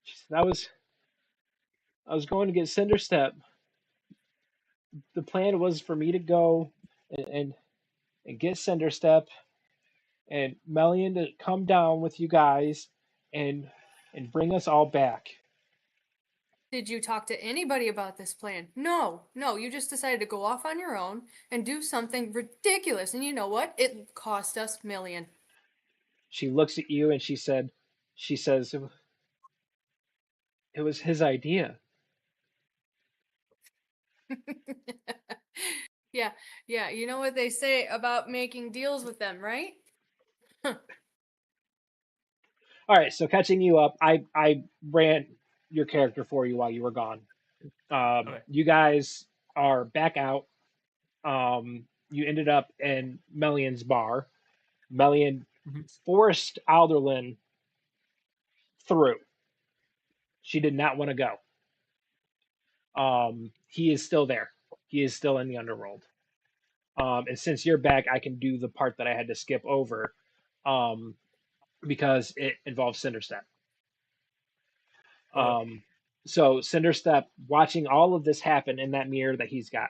she said, I was going to get Cinderstep. The plan was for me to go and get Cinderstep and Melian to come down with you guys and bring us all back. Did you talk to anybody about this plan? No, you just decided to go off on your own and do something ridiculous. And you know what? It cost us million. She looks at you and she says, it was his idea. Yeah, you know what they say about making deals with them, right? All right, so catching you up, I ran your character for you while you were gone. Okay. You guys are back out. You ended up in Melian's bar. Melian Mhm. forced Alderlin through. She did not want to go. He is still there. He is still in the underworld. And since you're back, I can do the part that I had to skip over um, because it involves Cinderstep. Okay. So Cinderstep watching all of this happen in that mirror that he's got.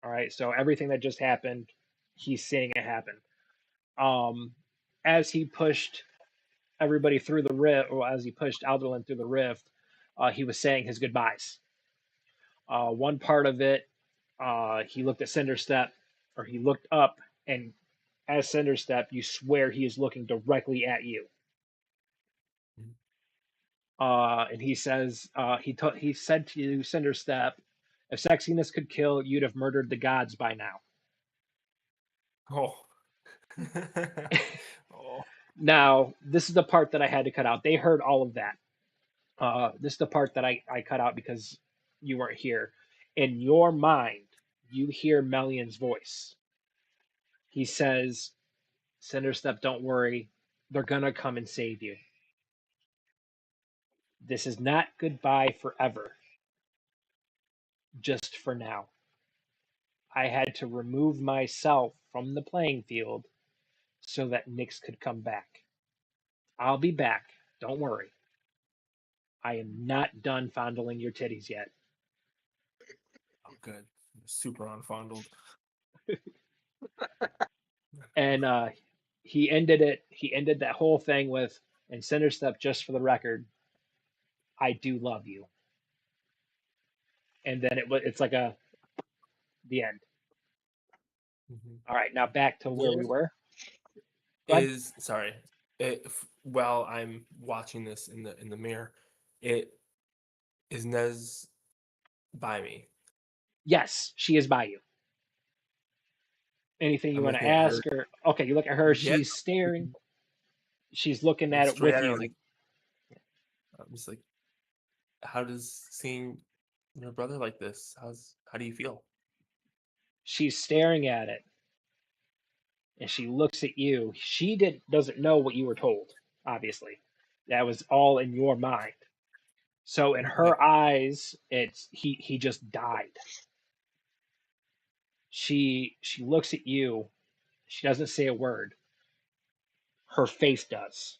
All right, so everything that just happened, he's seeing it happen. As he pushed everybody through the rift, or as he pushed Alderlin through the rift, he was saying his goodbyes. One part of it, he looked at Cinderstep, or he looked up, and as Cinderstep, you swear he is looking directly at you. And he says, he said to you, Cinderstep, if sexiness could kill, you'd have murdered the gods by now. Oh. Oh. Now, this is the part that I had to cut out. They heard all of that. This is the part that I cut out because you weren't here. In your mind, you hear Melian's voice. He says, Cinderstep, don't worry. They're going to come and save you. This is not goodbye forever, just for now. I had to remove myself from the playing field so that Nyx could come back. I'll be back. Don't worry. I am not done fondling your titties yet. Oh, good. Super unfondled. And he ended it. He ended that whole thing with, and Cinderstep, just for the record, I do love you. And then it's like the end. Mhm. All right, now back to where we There were. Go ahead. is sorry. While I'm watching this in the mirror, it is Nez by me. Yes, she is by you. Anything you I'm want to looking at her. ask her? Okay, you look at her. Yeah, She's staring. She's looking like at it straight with at her. you. Like I'm just like, how does seeing your brother like this? How do you feel? She's staring at it, and she looks at you. She doesn't know what you were told. Obviously, that was all in your mind. So in Yep. her eyes, it's he just died. She looks at you. She doesn't say a word. Her face does.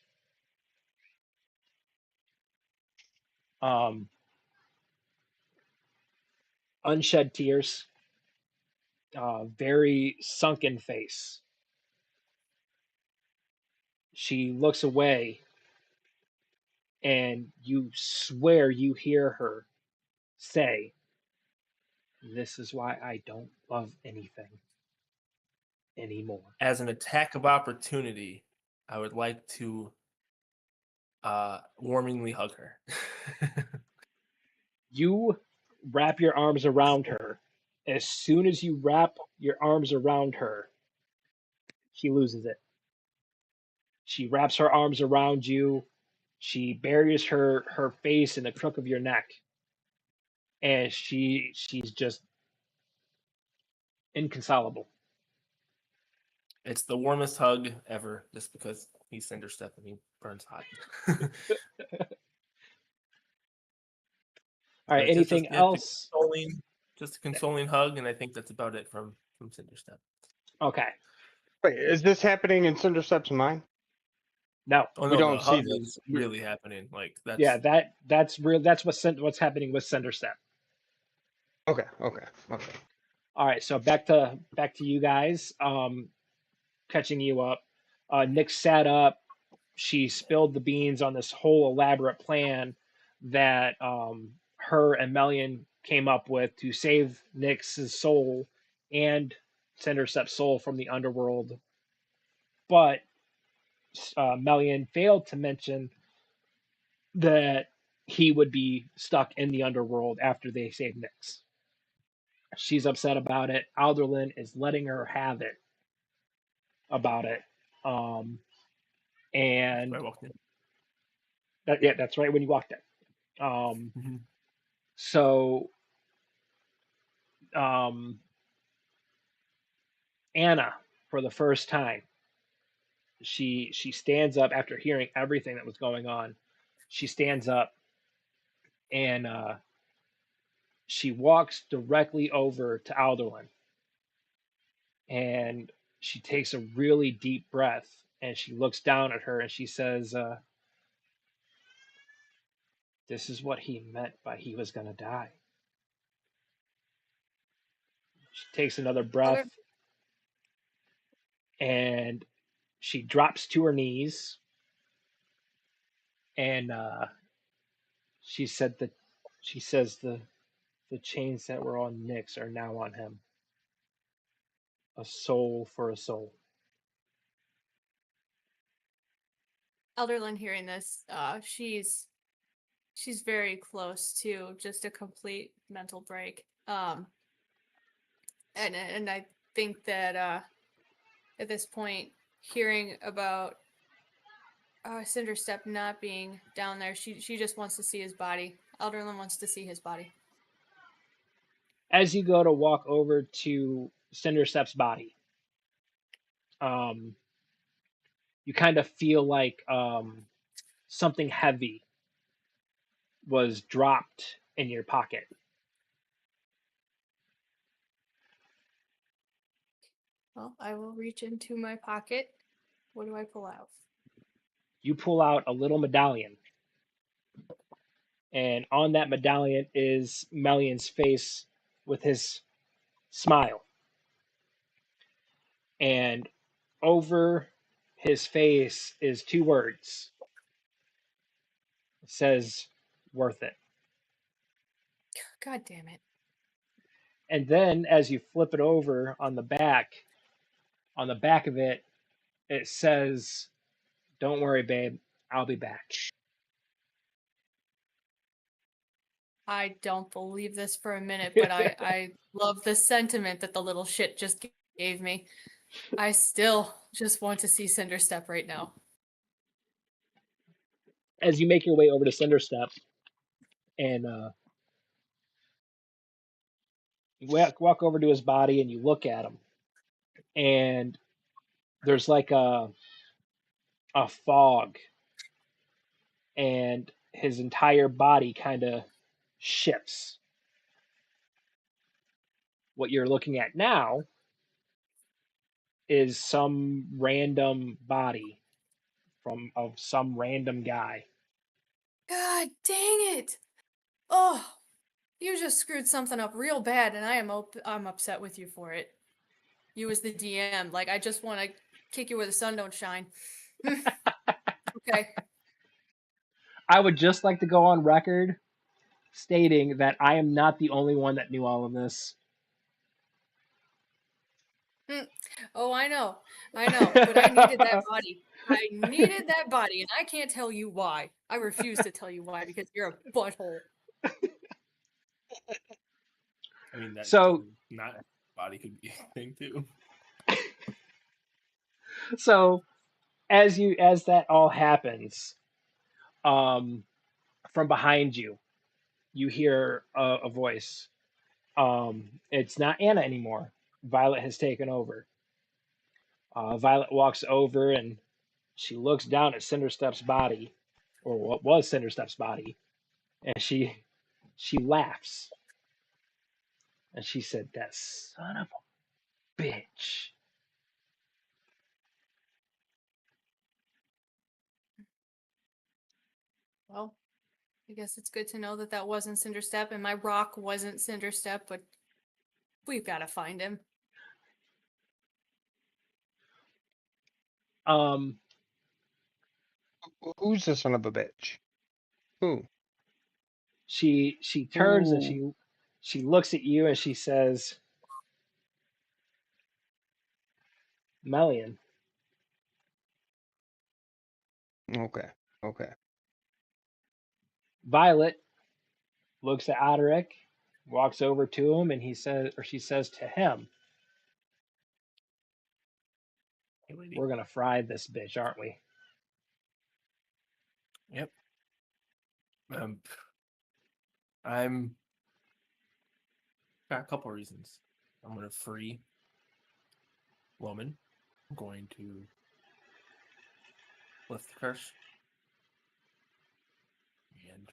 Um, unshed tears. Very sunken face. She looks away, and you swear you hear her say, "This is why I don't love anything anymore." As an attack of opportunity, I would like to warmingly hug her. You wrap your arms around her. As soon as you wrap your arms around her, she loses it. She wraps her arms around you. She buries her face in the crook of your neck, and she's just inconsolable. It's the warmest hug ever, just because he's Cinderstep and he burns hot. All So right. it's Anything yeah, else? just a consoling hug, and I think that's about it from Cinderstep. Okay. Wait, is this happening in Cinderstep's mind? No. Oh We no, the don't see hug this. is really happening. Like Yeah. that's That's real. That's what's happening with Cinderstep. Okay, okay. All right. So back to you guys. Catching you up. Nick sat up. She spilled the beans on this whole elaborate plan that her and Melian came up with to save Nick's soul and Cinderstep's soul from the underworld. But Melian failed to mention that he would be stuck in the underworld after they saved Nyx. She's upset about it. Alderlin is letting her have it about it. why I And walked in. yeah, that's right when you walked in. Mm-hmm. So um, Anna, for the first time, she stands up after hearing everything that was going on. She stands up and she walks directly over to Alderlin, and she takes a really deep breath, and she looks down at her and she says, "This is what he meant by he was gonna die." She takes another breath Elder, and she drops to her knees, and she says the chains that were on Nyx are now on him. A soul for a soul. Elderlin hearing this, she's very close to just a complete mental break. And I think that at this point, hearing about Cinderstep not being down there, she just wants to see his body. Elderlin wants to see his body. As you go to walk over to Cinderstep's body, um, you kind of feel like something heavy was dropped in your pocket. Well, I will reach into my pocket. What do I pull out? You pull out a little medallion, And on that medallion is Melian's face with his smile. And over his face is two words. It says, worth it. God damn it. And then as you flip it over on the back of it, it says, don't worry, babe, I'll be back. I don't believe this for a minute, but I love the sentiment that the little shit just gave me. I still just want to see Cinderstep right now. As you make your way over to Cinderstep and you walk over to his body and you look at him, and there's like a fog, and his entire body kind of shifts. What you're looking at now is some random body of some random guy. God dang it! Oh, you just screwed something up real bad, and I'm upset with you for it. You as the DM, like I just want to kick you where the sun don't shine. Okay. I would just like to go on record stating that I am not the only one that knew all of this. Oh, I know, but I needed that body. I needed that body, and I can't tell you why. I refuse to tell you why because you're a butthole. I mean, that So not body could be a thing too. so as that all happens, from behind you, you hear a voice. It's not Anna anymore. Violet has taken over. Violet walks over and she looks down at Cinderstep's body, or what was Cinderstep's body, and she laughs. And she said, "That son of a bitch." Well, I guess it's good to know that that wasn't Cinderstep, and my rock wasn't Cinderstep, but we've got to find him. Who's the son of a bitch? Who? She turns and Ooh. she looks at you and she says, "Melian." Okay. Okay. Violet looks at Oderick, walks over to him, and she says to him, Hey, lady. "We're gonna fry this bitch, aren't we?" Yep. I'm got a couple reasons. I'm going to free Loman. I'm going to lift the curse and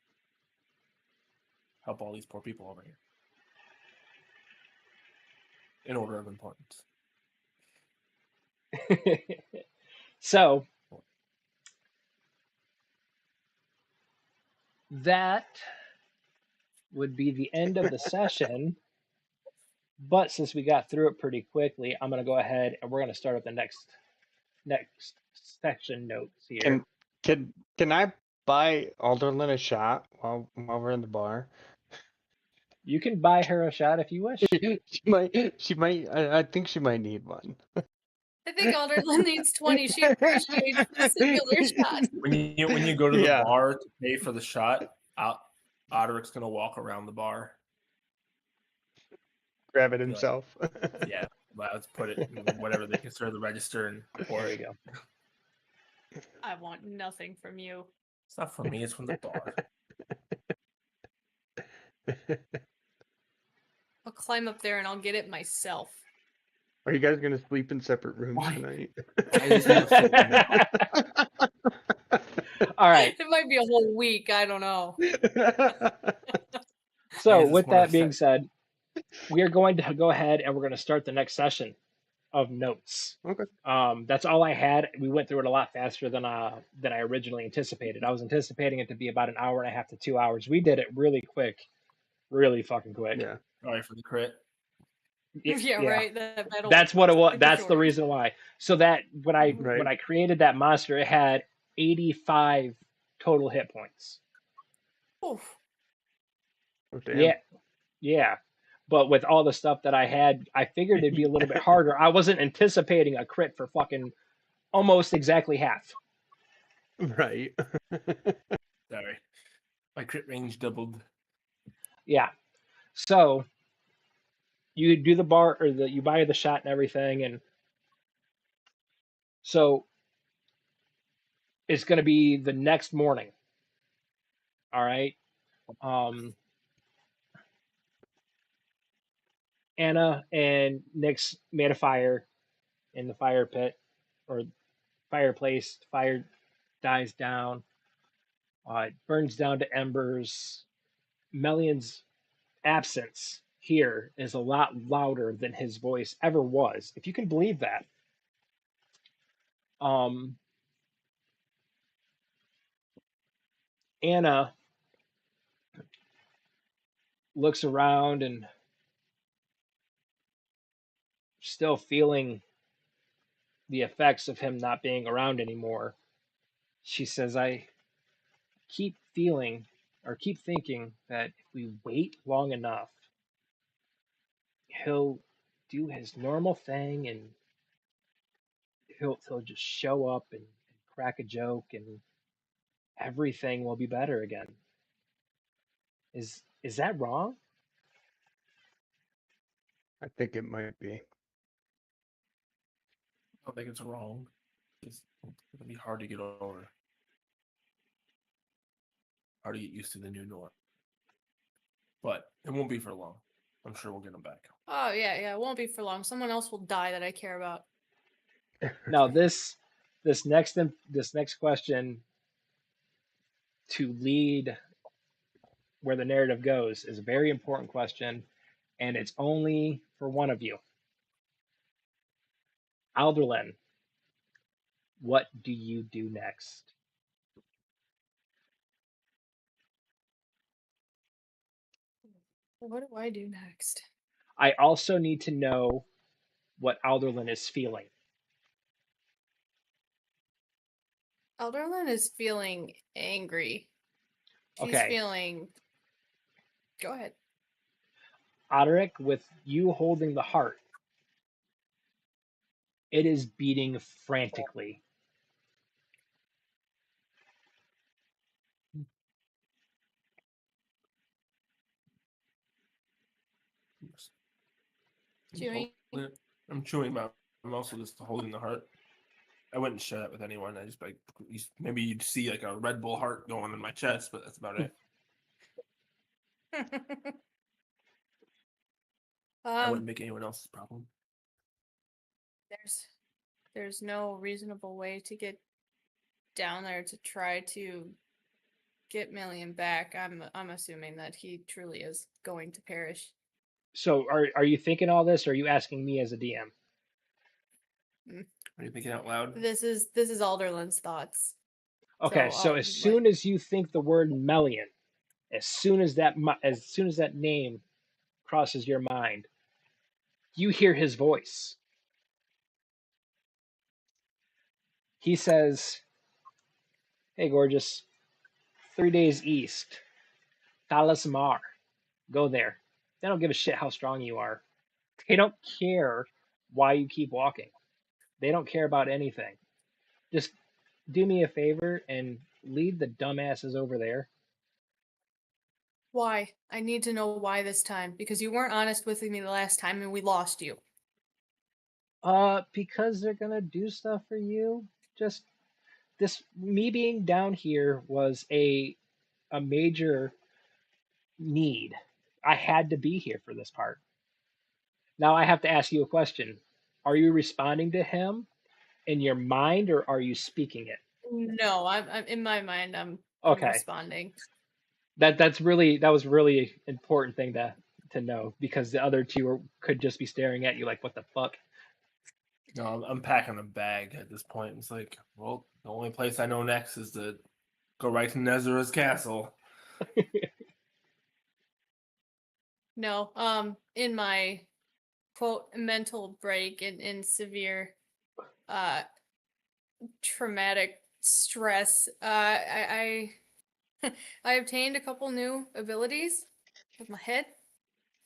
help all these poor people over here. In order of importance. So that would be the end of the session. But since we got through it pretty quickly, I'm going to go ahead and we're going to start up the next section notes here. Can I buy Alderlin a shot while we're in the bar? You can buy her a shot if you wish. She might. I think she might need one. I think Alderlin needs 20. She appreciates the singular shot. When you go to the Yeah. bar to pay for the shot, Oderick's going to walk around the bar. Grab it Be like, himself. yeah, let's put it in whatever they consider the register and pour There it. you go. I want nothing from you. It's not from me, it's from the bar. I'll climb up there and I'll get it myself. Are you guys gonna sleep in separate rooms Why? tonight? I just need to All right. It might be a whole week. I don't know. So Kansas with wanna that being set- said, we are going to go ahead and we're going to start the next session. of notes. Okay. That's all I had. We went through it a lot faster than I originally anticipated. I was anticipating it to be about an hour and a half to 2 hours. We did it really quick, really fucking quick. Yeah. Sorry for the crit. Yeah, Yeah, right. That'll that's what it was. super That's the short. reason why. So that Right. when I created that monster, it had 85 total hit points. Oof. Oh, damn. Yeah, yeah. But with all the stuff that I had, I figured it'd be a little bit harder. I wasn't anticipating a crit for fucking almost exactly half. Right. Sorry. My crit range doubled. Yeah. So you do the bar or you buy the shot and everything, and so it's going to be the next morning. All right. Um, Anna and Nick's made a fire in the fire pit or fireplace. Fire dies down. It burns down to embers. Melian's absence here is a lot louder than his voice ever was, if you can believe that. Um, Anna looks around and still feeling the effects of him not being around anymore. She says, I keep feeling or keep thinking that if we wait long enough, he'll do his normal thing and he'll just show up and crack a joke and everything will be better again. Is that wrong? I think it might be. I don't think it's wrong. It's gonna be hard to get over. Hard to get used to the new norm. But it won't be for long. I'm sure we'll get him back. Oh yeah. It won't be for long. Someone else will die that I care about. Now this next question to lead where the narrative goes is a very important question, and it's only for one of you. Alderlin, what do you do next? What do I do next? I also need to know what Alderlin is feeling. Elderlin is feeling angry. She's Okay, feeling. Go ahead. Oderic, with you holding the heart, it is beating frantically. Chewing. I'm chewing my. I'm also just holding the heart. I wouldn't share that with anyone. I just like maybe you'd see like a Red Bull heart going in my chest, but that's about it. I wouldn't make anyone else's problem. There's no reasonable way to get down there to try to get Million back. I'm assuming that he truly is going to perish. So are you thinking all this or are you asking me as a DM? Are you thinking out loud? This is Alderlin's thoughts. Okay, so as soon as you think the word Melian, as soon as that name crosses your mind, you hear his voice. He says, "Hey, gorgeous, 3 days east, Thalasmar. Go there. They don't give a shit how strong you are. They don't care why you keep walking. They don't care about anything. Just do me a favor and lead the dumbasses over there." Why? I need to know why this time because you weren't honest with me the last time and we lost you. Because they're gonna do stuff for you. Just this me being down here was a major need. I had to be here for this part. Now I have to ask you a question. Are you responding to him in your mind or are you speaking it? No, I'm in my mind. I'm Okay. responding. That was really important thing to know because the other two could just be staring at you like what the fuck. No, I'm packing a bag at this point. It's like, well, the only place I know next is to go right to Nezura's castle. No, in my quote mental break in severe traumatic stress, I I obtained a couple new abilities with my head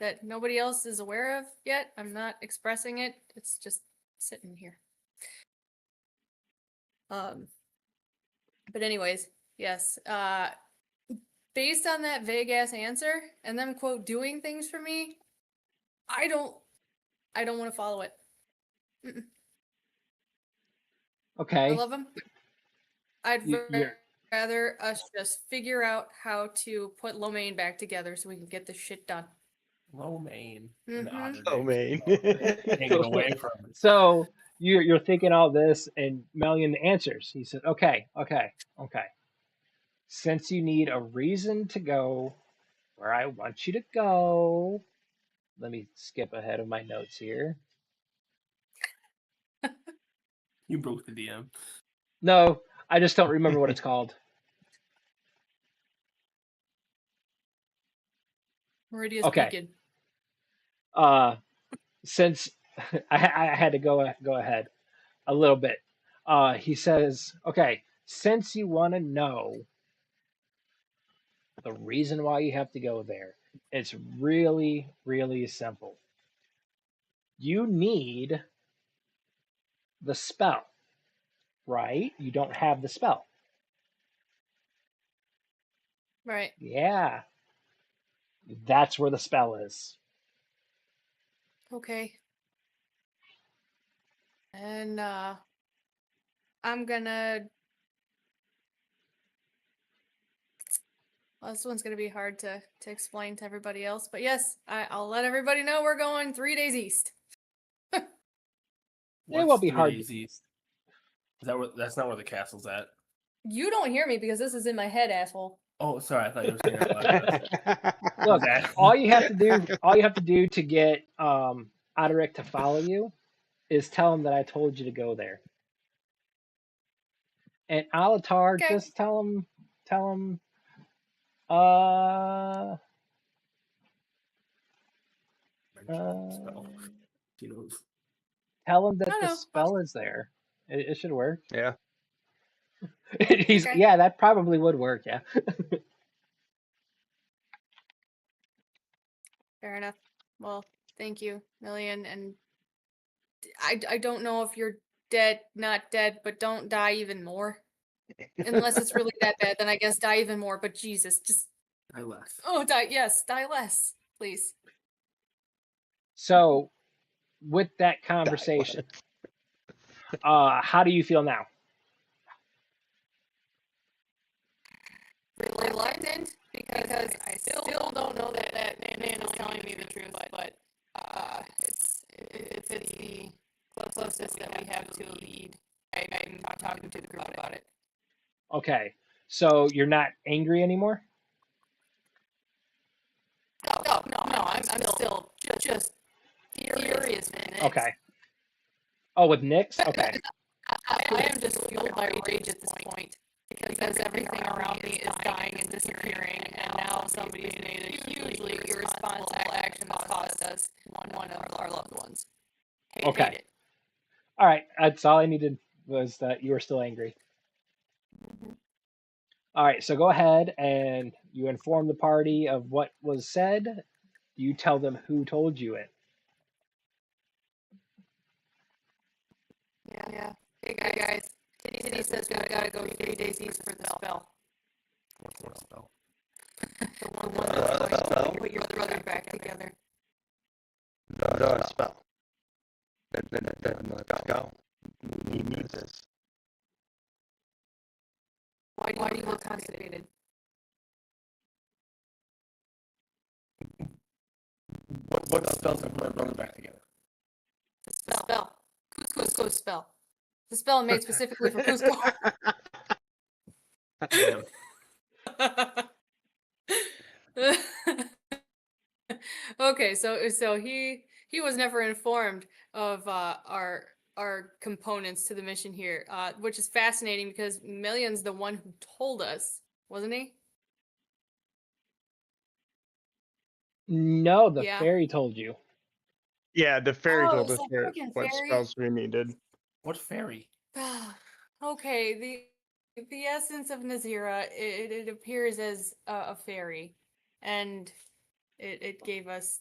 that nobody else is aware of yet. I'm not expressing it. It's just sitting here. But anyways, yes. Based on that vague ass answer and them quote doing things for me, I don't want to follow it. Mm-mm. I Okay. love them. I'd You're rather us just figure out how to put Lomain back together so we can get this shit done. Lomain. Mhm. Oh, man. Can't get away from it. so you're thinking all this, and Melian answers. He said, "Okay, okay, okay. Since you need a reason to go where I want you to go, let me skip ahead of my notes here. You broke the DM. No, I just don't remember what it's called. Meridia's Okay. beacon. Since I had to go ahead a little bit, he says, "Okay, since you want to know the reason why you have to go there, it's really, really simple. You need the spell, right? You don't have the spell. Right. Yeah, that's where the spell is. Okay. And I'm gonna well, this one's gonna be hard to explain to everybody else, but yes, I'll let everybody know we're going 3 days east. It What's won't be 3 hard. days east? Is that where? That's not where the castle's at. You don't hear me because this is in my head, asshole. Oh, sorry. I thought you were saying it loud. Look, That- all you have to do to get Oderic to follow you is tell him that I told you to go there. And Alatar, Okay. just tell him, uh, Spell. uh, She knows. tell him that No, the no. spell is there. It should work. Yeah. He's Okay. yeah, that probably would work. Yeah. Fair enough. Well, thank you, Million. And I don't know if you're dead, not dead, but don't die even more. Unless it's really that bad, then I guess die even more. But Jesus, just I left. die. Yes, die less, please. So, with that conversation, how do you feel now? Reluctant because I still don't know that man is telling me the truth, but it's the closest that we have to a lead. I'm talking to the group about it. Okay, so you're not angry anymore. No, I'm still just furious, man. Okay. Oh, with Nyx? Okay. I am just fueled by rage at this point because everything around me is dying and disappearing, and now somebody's made a hugely irresponsible action that cost us one of our loved ones. Okay. Hate it. All right. That's all I needed was that you were still angry. All right. So go ahead and you inform the party of what was said. You tell them who told you it. Yeah. Hey guys, Titty says we gotta go 3 days east for the spell. What spell? The one that's going to put your brother back together. The spell. Then let's go. We need this. Why do you look constipated? What spells have put my brother back together? The spell. Cusco's spell. The spell made specifically for Cusco. Damn. Okay, so he was never informed of are components to the mission here, which is fascinating because Million's the one who told us, wasn't he? No, the Yeah. fairy told you. Yeah, the fairy Oh, told it's us that freaking what fairy. spells we needed. What fairy? Okay, the essence of Nazira, it appears as a fairy, and it gave us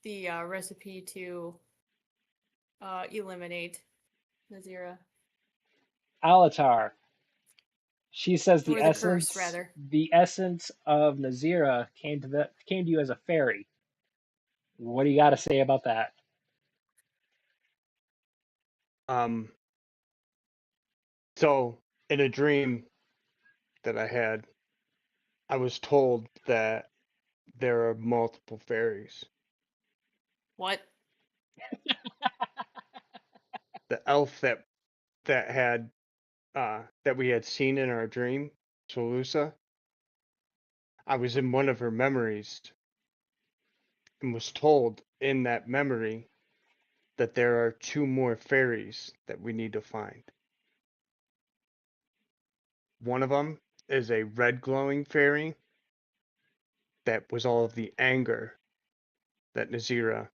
the recipe to eliminate Nazira. Alatar. She says Or the curse, rather. the essence of Nazira came to you as a fairy. What do you got to say about that? So in a dream that I had, I was told that there are multiple fairies. What? The elf that had that we had seen in our dream, Solusa, I was in one of her memories and was told in that memory that there are 2 more fairies that we need to find. One of them is a red glowing fairy that was all of the anger that Nazira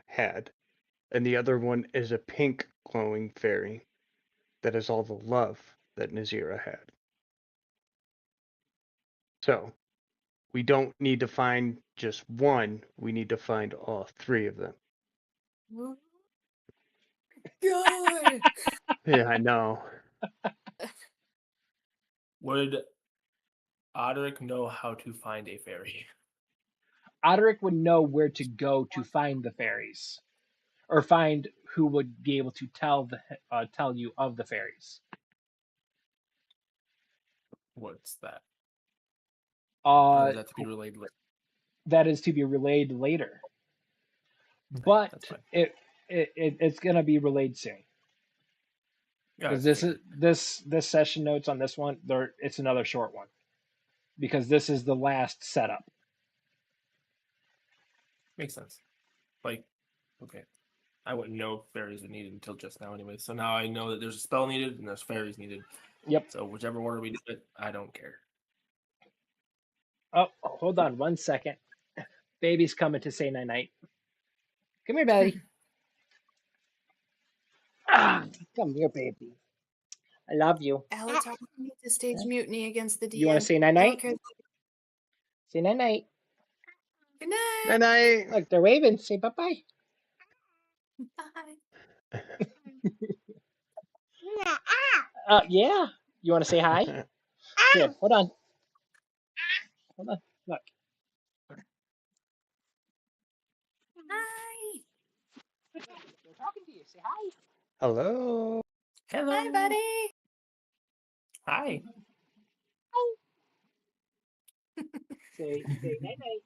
had. And the other one is a pink glowing fairy that is all the love that Nazira had. So we don't need to find just one, we need to find all 3 of them. God. Yeah, I know. Would Oderic know how to find a fairy? Oderic would know where to go to find the fairies, or find who would be able to tell you of the fairies. What's that? Or is that to be relayed later? That is to be relayed later, Okay, but that's fine. it's gonna be relayed soon. Yeah, Because I figured. this session notes on this one, it's another short one because this is the last setup. Makes sense. Like, okay. I wouldn't know fairies are needed until just now anyway. So now I know that there's a spell needed and there's fairies needed. Yep. So whichever order we do it, I don't care. Oh, hold on 1 second. Baby's coming to say night night. Come here, baby. Come here, baby. I love you. Alatar needs to stage mutiny against the DM. You want to say night I don't night? care. Say night night. Good night. And I Look, they're waving. Say bye bye. Bye. Yeah. You want to say hi? Here, hold on. Hold on. Look. Hi. They're talking to you. Say hi. Hello. Hello. Hi, buddy. Hi. Say night night.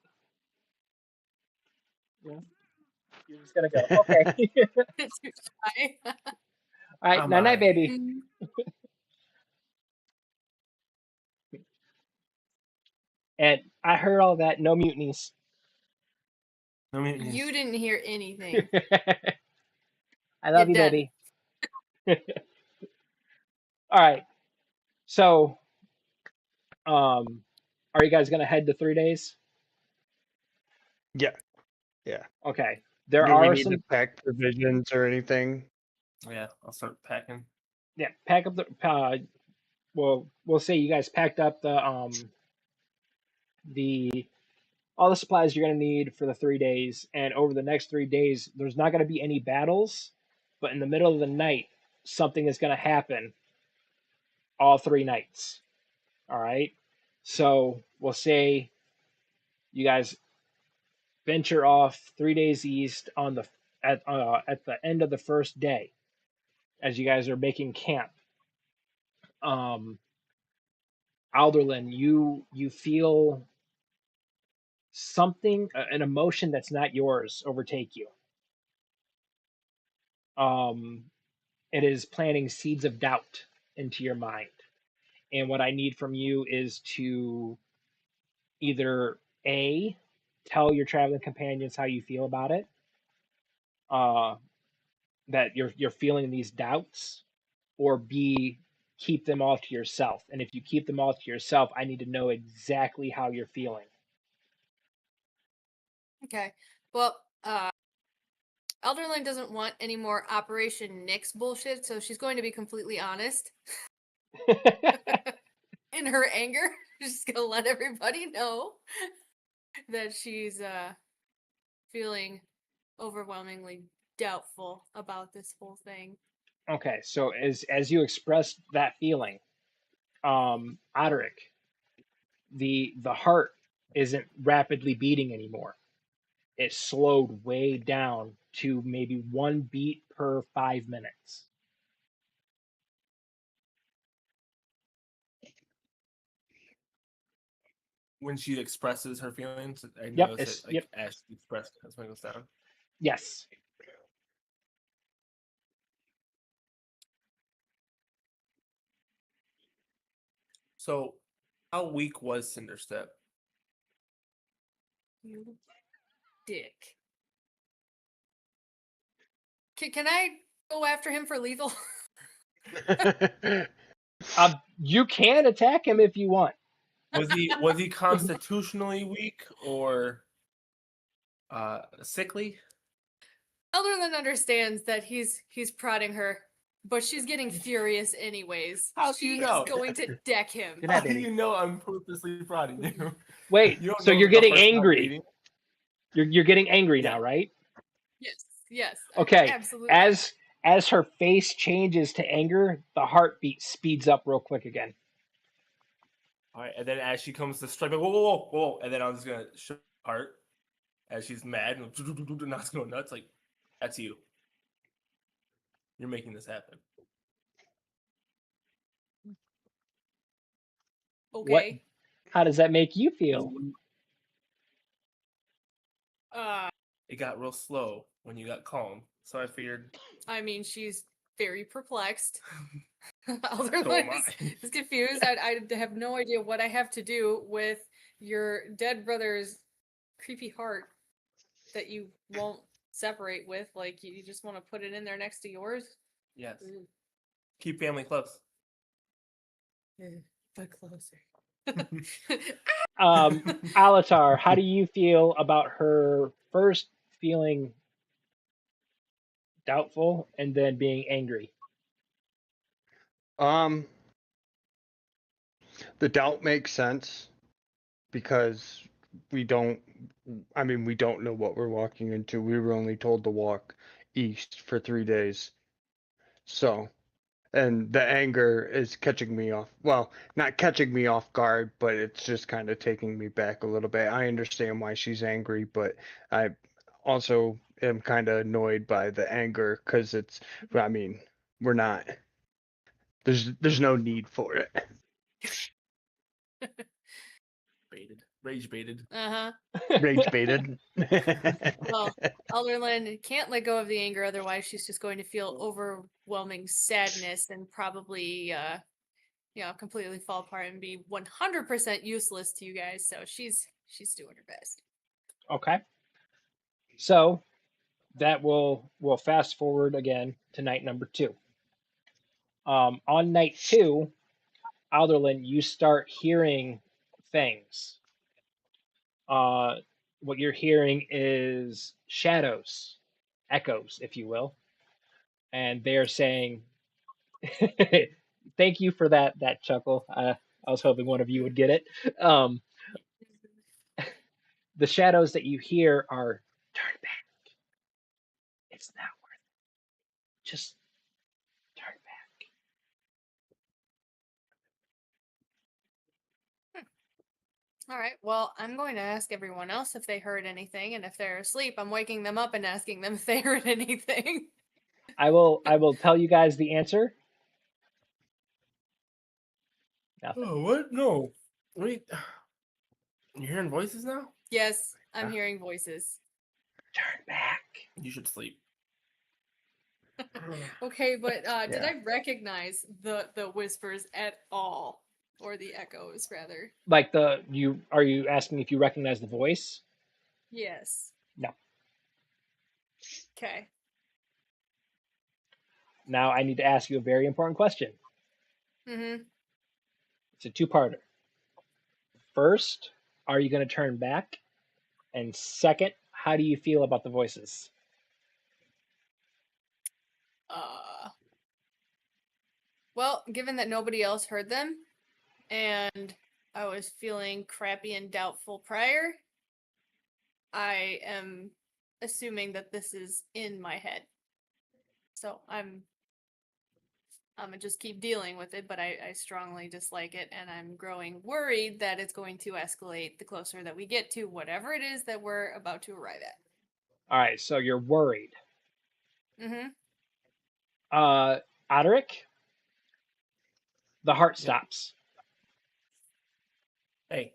Yeah. You're just gonna go. Okay. Too shy. All right. Am Night night, I? baby. And I heard all that. No mutinies. No mutinies. You didn't hear anything. I love you, You're baby. All right. So, are you guys gonna head to 3 days? Yeah. Yeah. Okay. There Do we are need to some. pack provisions or anything? Yeah, I'll start packing. Yeah. Pack up the. Well, we'll say you guys packed up the all the supplies you're gonna need for the 3 days, and over the next 3 days, there's not gonna be any battles, but in the middle of the night, something is gonna happen all 3 nights. All right. So we'll say you guys venture off 3 days east on the at the end of the first day as you guys are making camp. Um, Alderlin, you feel something, an emotion that's not yours, overtake you. Um, it is planting seeds of doubt into your mind, and what I need from you is to either a tell your traveling companions how you feel about it. Uh, that you're feeling these doubts, or B, keep them all to yourself. And if you keep them all to yourself, I need to know exactly how you're feeling. Okay. Well, Elderlin doesn't want any more Operation Nyx bullshit, so she's going to be completely honest. In her anger, she's gonna let everybody know that she's feeling overwhelmingly doubtful about this whole thing. Okay, so as you expressed that feeling, Oderic, the heart isn't rapidly beating anymore. It slowed way down to maybe 1 beat per 5 minutes. When she expresses her feelings, I Yep, notice it like yep, as she expresses as it goes down. yes. So, how weak was Cinderstep? You dick. Can I go after him for lethal? You can attack him if you want. Was he constitutionally weak or sickly? Elderlin understands that he's prodding her, but she's getting furious anyways. How do you She know? is going to deck him. Good How night, do baby. you know I'm purposely prodding you? Wait, You don't so know you're that the getting heart's not angry. beating? You're getting angry Yeah. now, right? Yes. Okay. Absolutely. As her face changes to anger, the heartbeat speeds up real quick again. All right, and then as she comes to strike, whoa, and then I'm just gonna show heart as she's mad and not going nuts. Like, that's you. You're making this happen. Okay. What? How does that make you feel? It got real slow when you got calm, so I figured. I mean, she's very perplexed. So am Elderlin I. is confused. I have no idea what I have to do with your dead brother's creepy heart that you won't separate with. Like, you just want to put it in there next to yours? Yes. Ooh. Keep family close. But closer. Alatar, how do you feel about her first feeling doubtful and then being angry? Um, the doubt makes sense because we don't. I mean, we don't know what we're walking into. We were only told to walk east for 3 days. So, and the anger is catching me off. Well, not catching me off guard, but it's just kind of taking me back a little bit. I understand why she's angry, but I also am kind of annoyed by the anger because it's. I mean, we're not. There's no need for it. Baited. Rage baited. Uh-huh. Rage baited. Well, Elderlin can't let go of the anger, otherwise she's just going to feel overwhelming sadness and probably completely fall apart and be 100% useless to you guys. So she's doing her best. Okay. So that we'll fast forward again to night number 2. On night 2, Alderlin, you start hearing things. What you're hearing is shadows, echoes, if you will, and they're saying, "Thank you for that chuckle. I was hoping one of you would get it." The shadows that you hear are, "Turn back. It's not worth it. Just turn back." All right. Well, I'm going to ask everyone else if they heard anything, and if they're asleep, I'm waking them up and asking them if they heard anything. I will tell you guys the answer. Nothing. Oh, what? No. Wait. You're hearing voices now? Yes, I'm hearing voices. Turn back. You should sleep. Okay, but did Yeah. I recognize the whispers at all, or the echoes rather? Like are you asking if you recognize the voice? Yes. No. Okay. Now I need to ask you a very important question. Mm-hmm. It's a two-parter. First, are you going to turn back? And second, how do you feel about the voices? Uh, well, given that nobody else heard them, and I was feeling crappy and doubtful prior, I am assuming that this is in my head. So I'm gonna just keep dealing with it, but I strongly dislike it, and I'm growing worried that it's going to escalate the closer that we get to whatever it is that we're about to arrive at. All right, so you're worried. Mm-hmm. Oderic, the heart Yep. stops. Hey,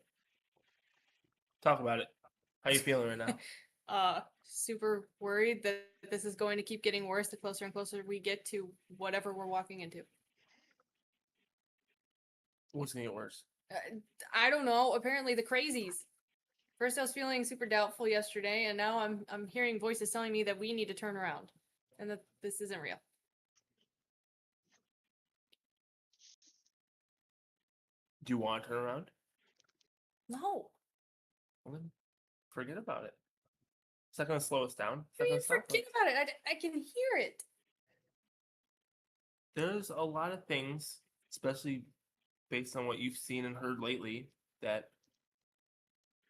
talk about it. How you feeling right now? Super worried that this is going to keep getting worse the closer and closer we get to whatever we're walking into. What's gonna get worse? I don't know. Apparently, the crazies. First, I was feeling super doubtful yesterday, and now I'm hearing voices telling me that we need to turn around, and that this isn't real. Do you want to turn around? No, Well, then forget about it. It's not gonna slow us down. It's I not mean, gonna stop forget us. about it. I can hear it. There's a lot of things, especially based on what you've seen and heard lately, that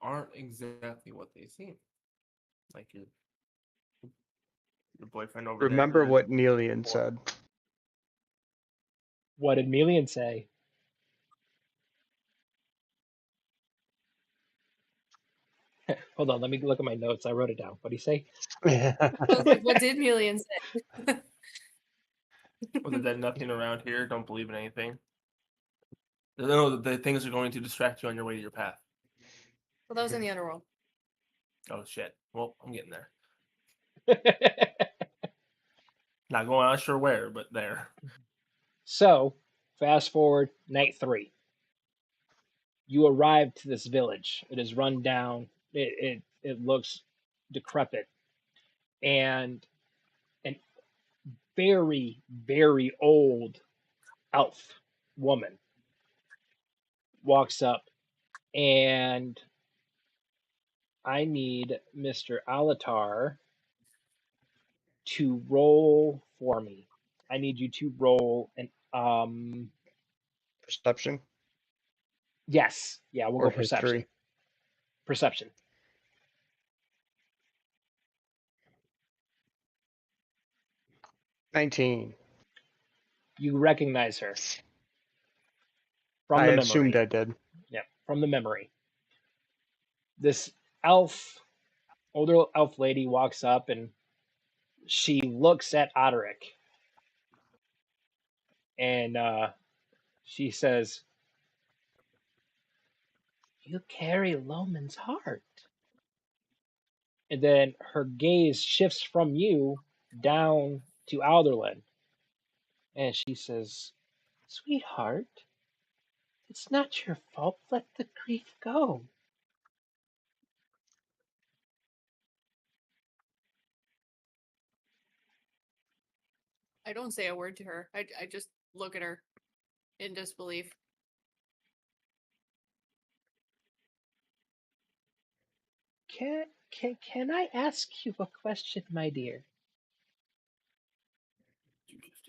aren't exactly what they seem. Like your boyfriend over there. Remember what Neelian said. What did Melian say? Hold on, let me look at my notes. I wrote it down. What did he say? I was like, what did Melian say? Well, there's nothing around here. Don't believe in anything. No, the things are going to distract you on your way to your path. Well, that was in the underworld. Oh shit. Well, I'm getting there. Not going on sure where, but there. So, fast forward night 3. You arrive to this village. It is run down. It looks decrepit, and an very very old elf woman walks up, and I need Mr. Alatar to roll for me. I need you to roll an Perception yes, yeah, we'll or go perception. history? Perception. 19. You recognize her from I the assumed memory. I did. Yep, from the memory. This elf, older elf lady walks up and she looks at Oderic and she says, "You carry Loman's heart." And then her gaze shifts from you down to Alderlin, and she says, "Sweetheart, it's not your fault. Let the grief go." I don't say a word to her. I just look at her in disbelief. Can I ask you a question, my dear? You just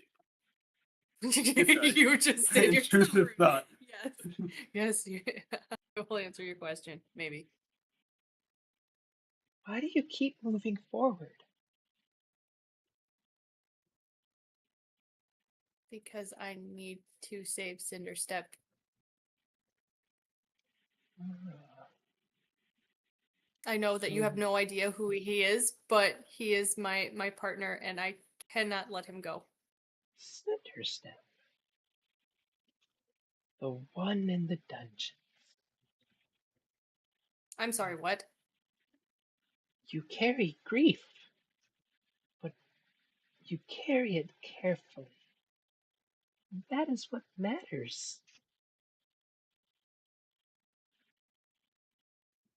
did. You just did. You're so Intrusive rude. thought. Yes. Yes. I will answer your question. Maybe. Why do you keep moving forward? Because I need to save Cinder Step. I know that you have no idea who he is, but he is my partner, and I cannot let him go. Cinder Step, the one in the dungeon. I'm sorry, what? You carry grief, but you carry it carefully. That is what matters.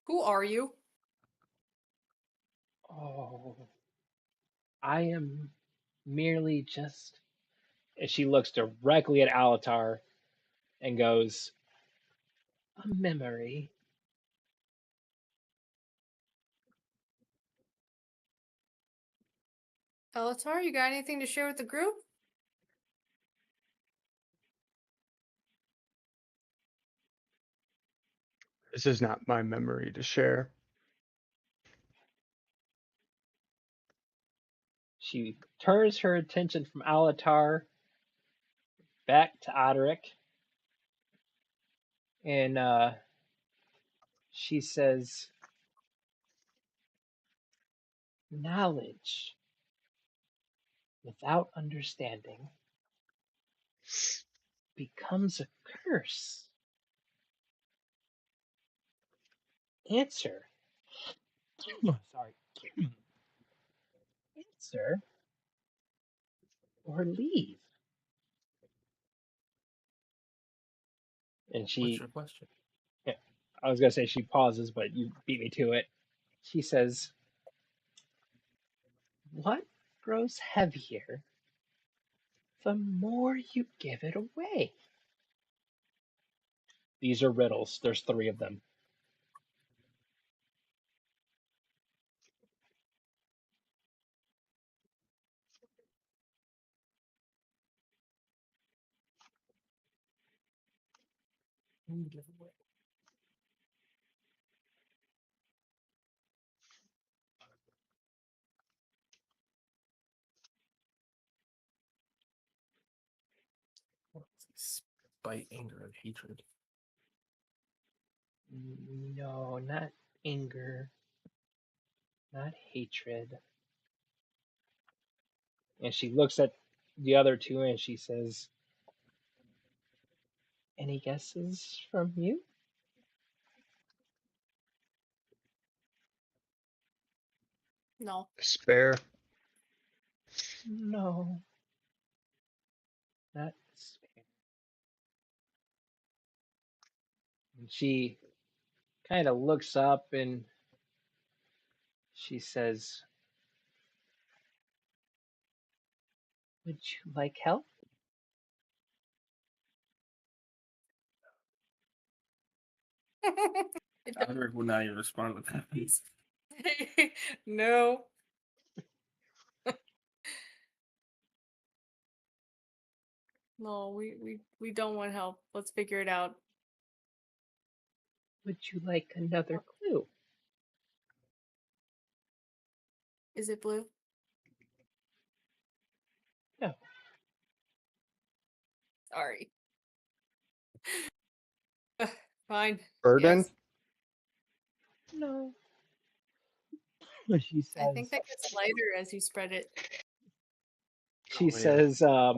Who are you? Oh, I am merely just And she looks directly at Alatar and goes, "A memory." Elatar, you got anything to share with the group? This is not my memory to share. She turns her attention from Alatar back to Oderic, and she says, "Knowledge without understanding becomes a curse. Answer." Sorry. Answer or leave. And What's she, your question? yeah, I was going to say she pauses, but you beat me to it. She says, "What grows heavier the more you give it away?" These are riddles. There's three of them. Give away. Spite, anger, and hatred. No, not anger, not hatred. And she looks at the other two and she says, "Any guesses from you?" No. Despair. No, not despair. And she kind of looks up and she says, "Would you like help?" Oderic will not even respond with that piece. No. No, we don't want help. Let's figure it out. "Would you like another clue?" Is it blue? No. Sorry. Fine. Burden. Yes. No. She I think says, that gets lighter as you spread it. she Oh, yeah.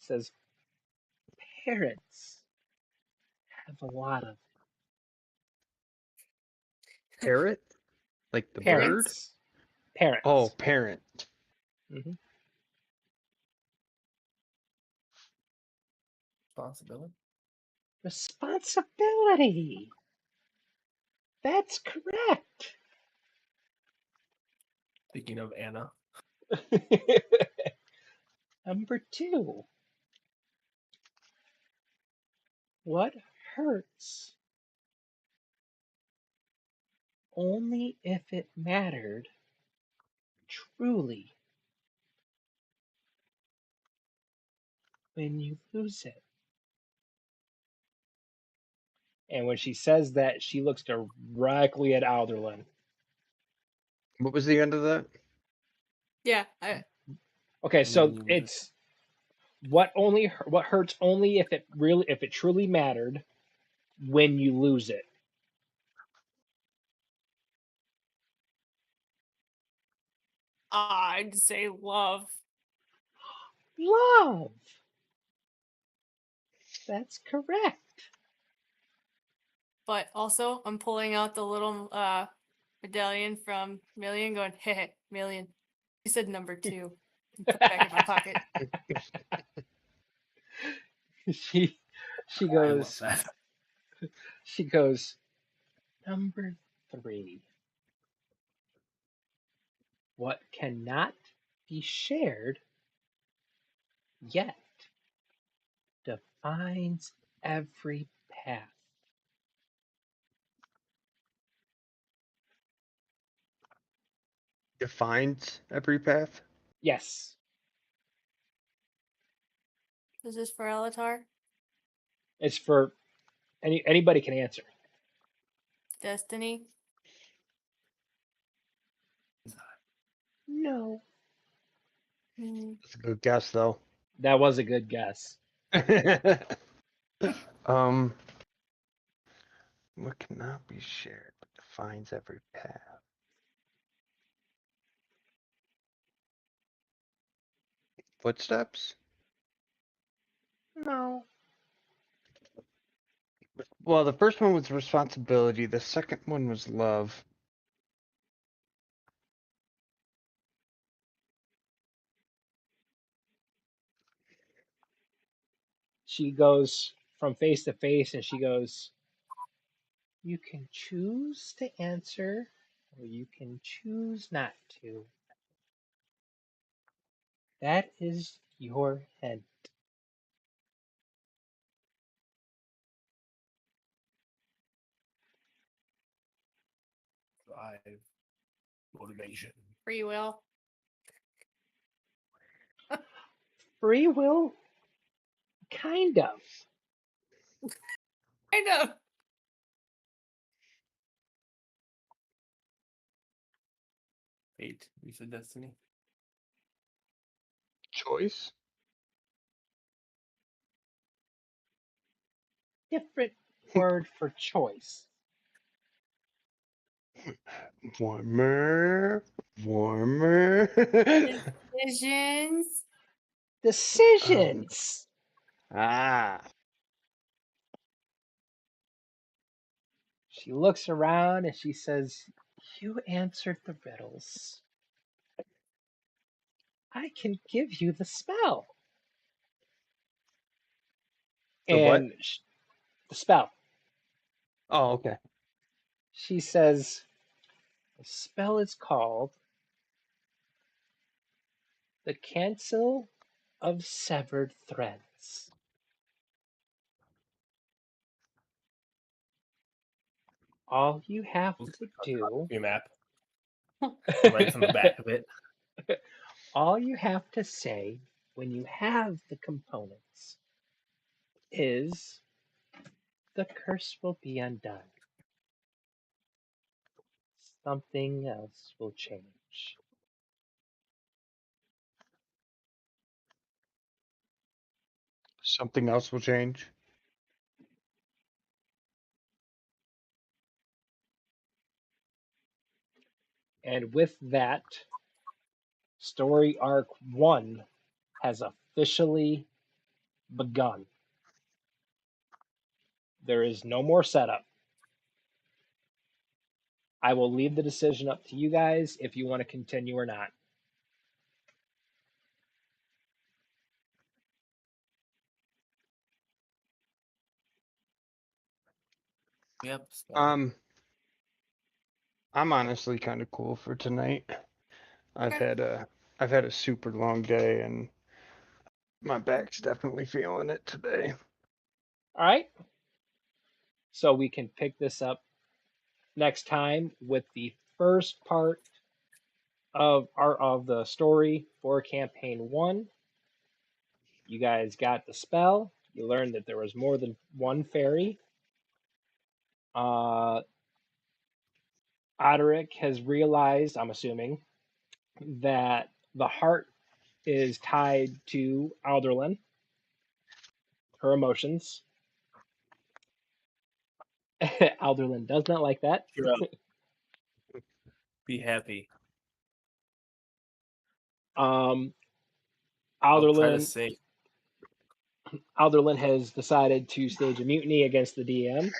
says, "Parents have a lot of Parrot? Like the bird? parents." Oh, Parents. parent. Hmm. Responsibility. Responsibility. That's correct. Thinking of Anna. Number two. What hurts only if it mattered truly when you lose it? And when she says that, she looks directly at Alderlin. What was the end of that? Yeah. Okay, And then so you lose it. it's what hurts only if it truly mattered when you lose it. I'd say love. Love. That's correct. But also, I'm pulling out the little medallion from Million, going, hey, Million. You said number two. And put it back in my pocket. she she I love goes that. she goes number three. What cannot be shared yet defines every path. Defines every path. Yes, Is this for Elatar? it's for anybody can answer. Destiny? No, Hmm. That's a good guess, though. that was a good guess. um, what cannot be shared but defines every path? Footsteps? No, Well, the first one was responsibility. The second one was love. she goes from face to face and she goes, "You can choose to answer, or you can choose not to. That is your head." Drive. Motivation. Free will? Free will? Kind of. I know. Fate. You said destiny. Choice? Different word for choice. Warmer. Warmer. Decisions? um, Decisions. ah. She looks around and she says, "You answered the riddles. I can give you the spell." The what? And the spell. Oh, okay. She says, "The spell is called the Cancel of Severed Threads. All you have Looks to like do, a map. It writes on the back of it. all you have to say when you have the components is the curse will be undone. Something else will change." Something else will change. And with that, story arc 1 has officially begun. There is no more setup. I will leave the decision up to you guys if you want to continue or not. Yep. So Um, I'm honestly kind of cool for tonight. I've Okay. had a I've had a super long day and my back's definitely feeling it today. All right? So we can pick this up next time with the first part of the story for campaign 1. You guys got the spell. You learned that there was more than one fairy. Uh Oderic has realized, I'm assuming, that the heart is tied to Alderlin, her emotions. Alderlin does not like that. cheer up. Be happy. Um, I'll try to Alderlin sing. Alderlin has decided to stage a mutiny against the DM,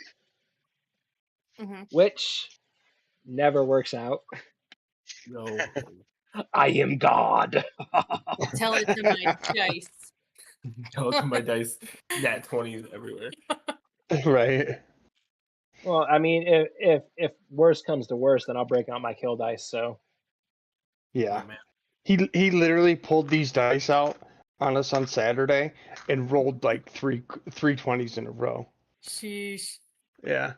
Hmm. which never works out. No. I am God. Tell it to my dice. Look at my dice. Nat 20s everywhere. Right. Well, I mean, if worst comes to worst, then I'll break out my kill dice. So Yeah. Oh, man. He literally pulled these dice out on us on Saturday and rolled like three 20s in a row. Sheesh. Yeah.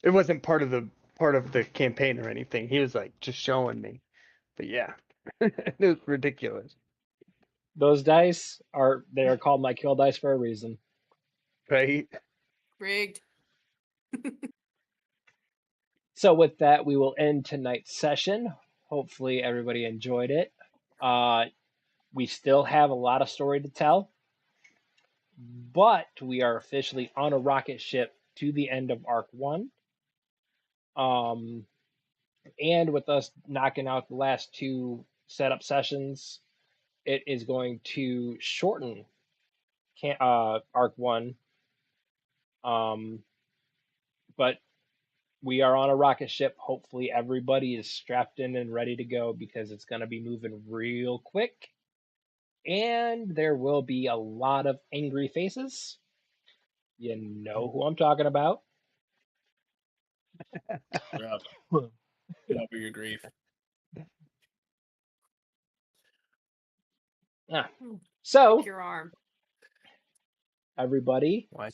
It wasn't part of the campaign or anything. He was like just showing me. But yeah. It was ridiculous. Those dice are called my kill dice for a reason. Right? Rigged. So with that, we will end tonight's session. Hopefully everybody enjoyed it. We still have a lot of story to tell, but we are officially on a rocket ship to the end of Arc 1. And with us knocking out the last 2 setup sessions, it is going to shorten Arc 1. But we are on a rocket ship. Hopefully, everybody is strapped in and ready to go because it's going to be moving real quick. And there will be a lot of angry faces. You know who I'm talking about. Rob, get over your grief. Ah. So, Your arm. everybody, Why?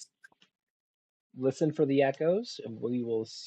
listen for the echoes, and we will see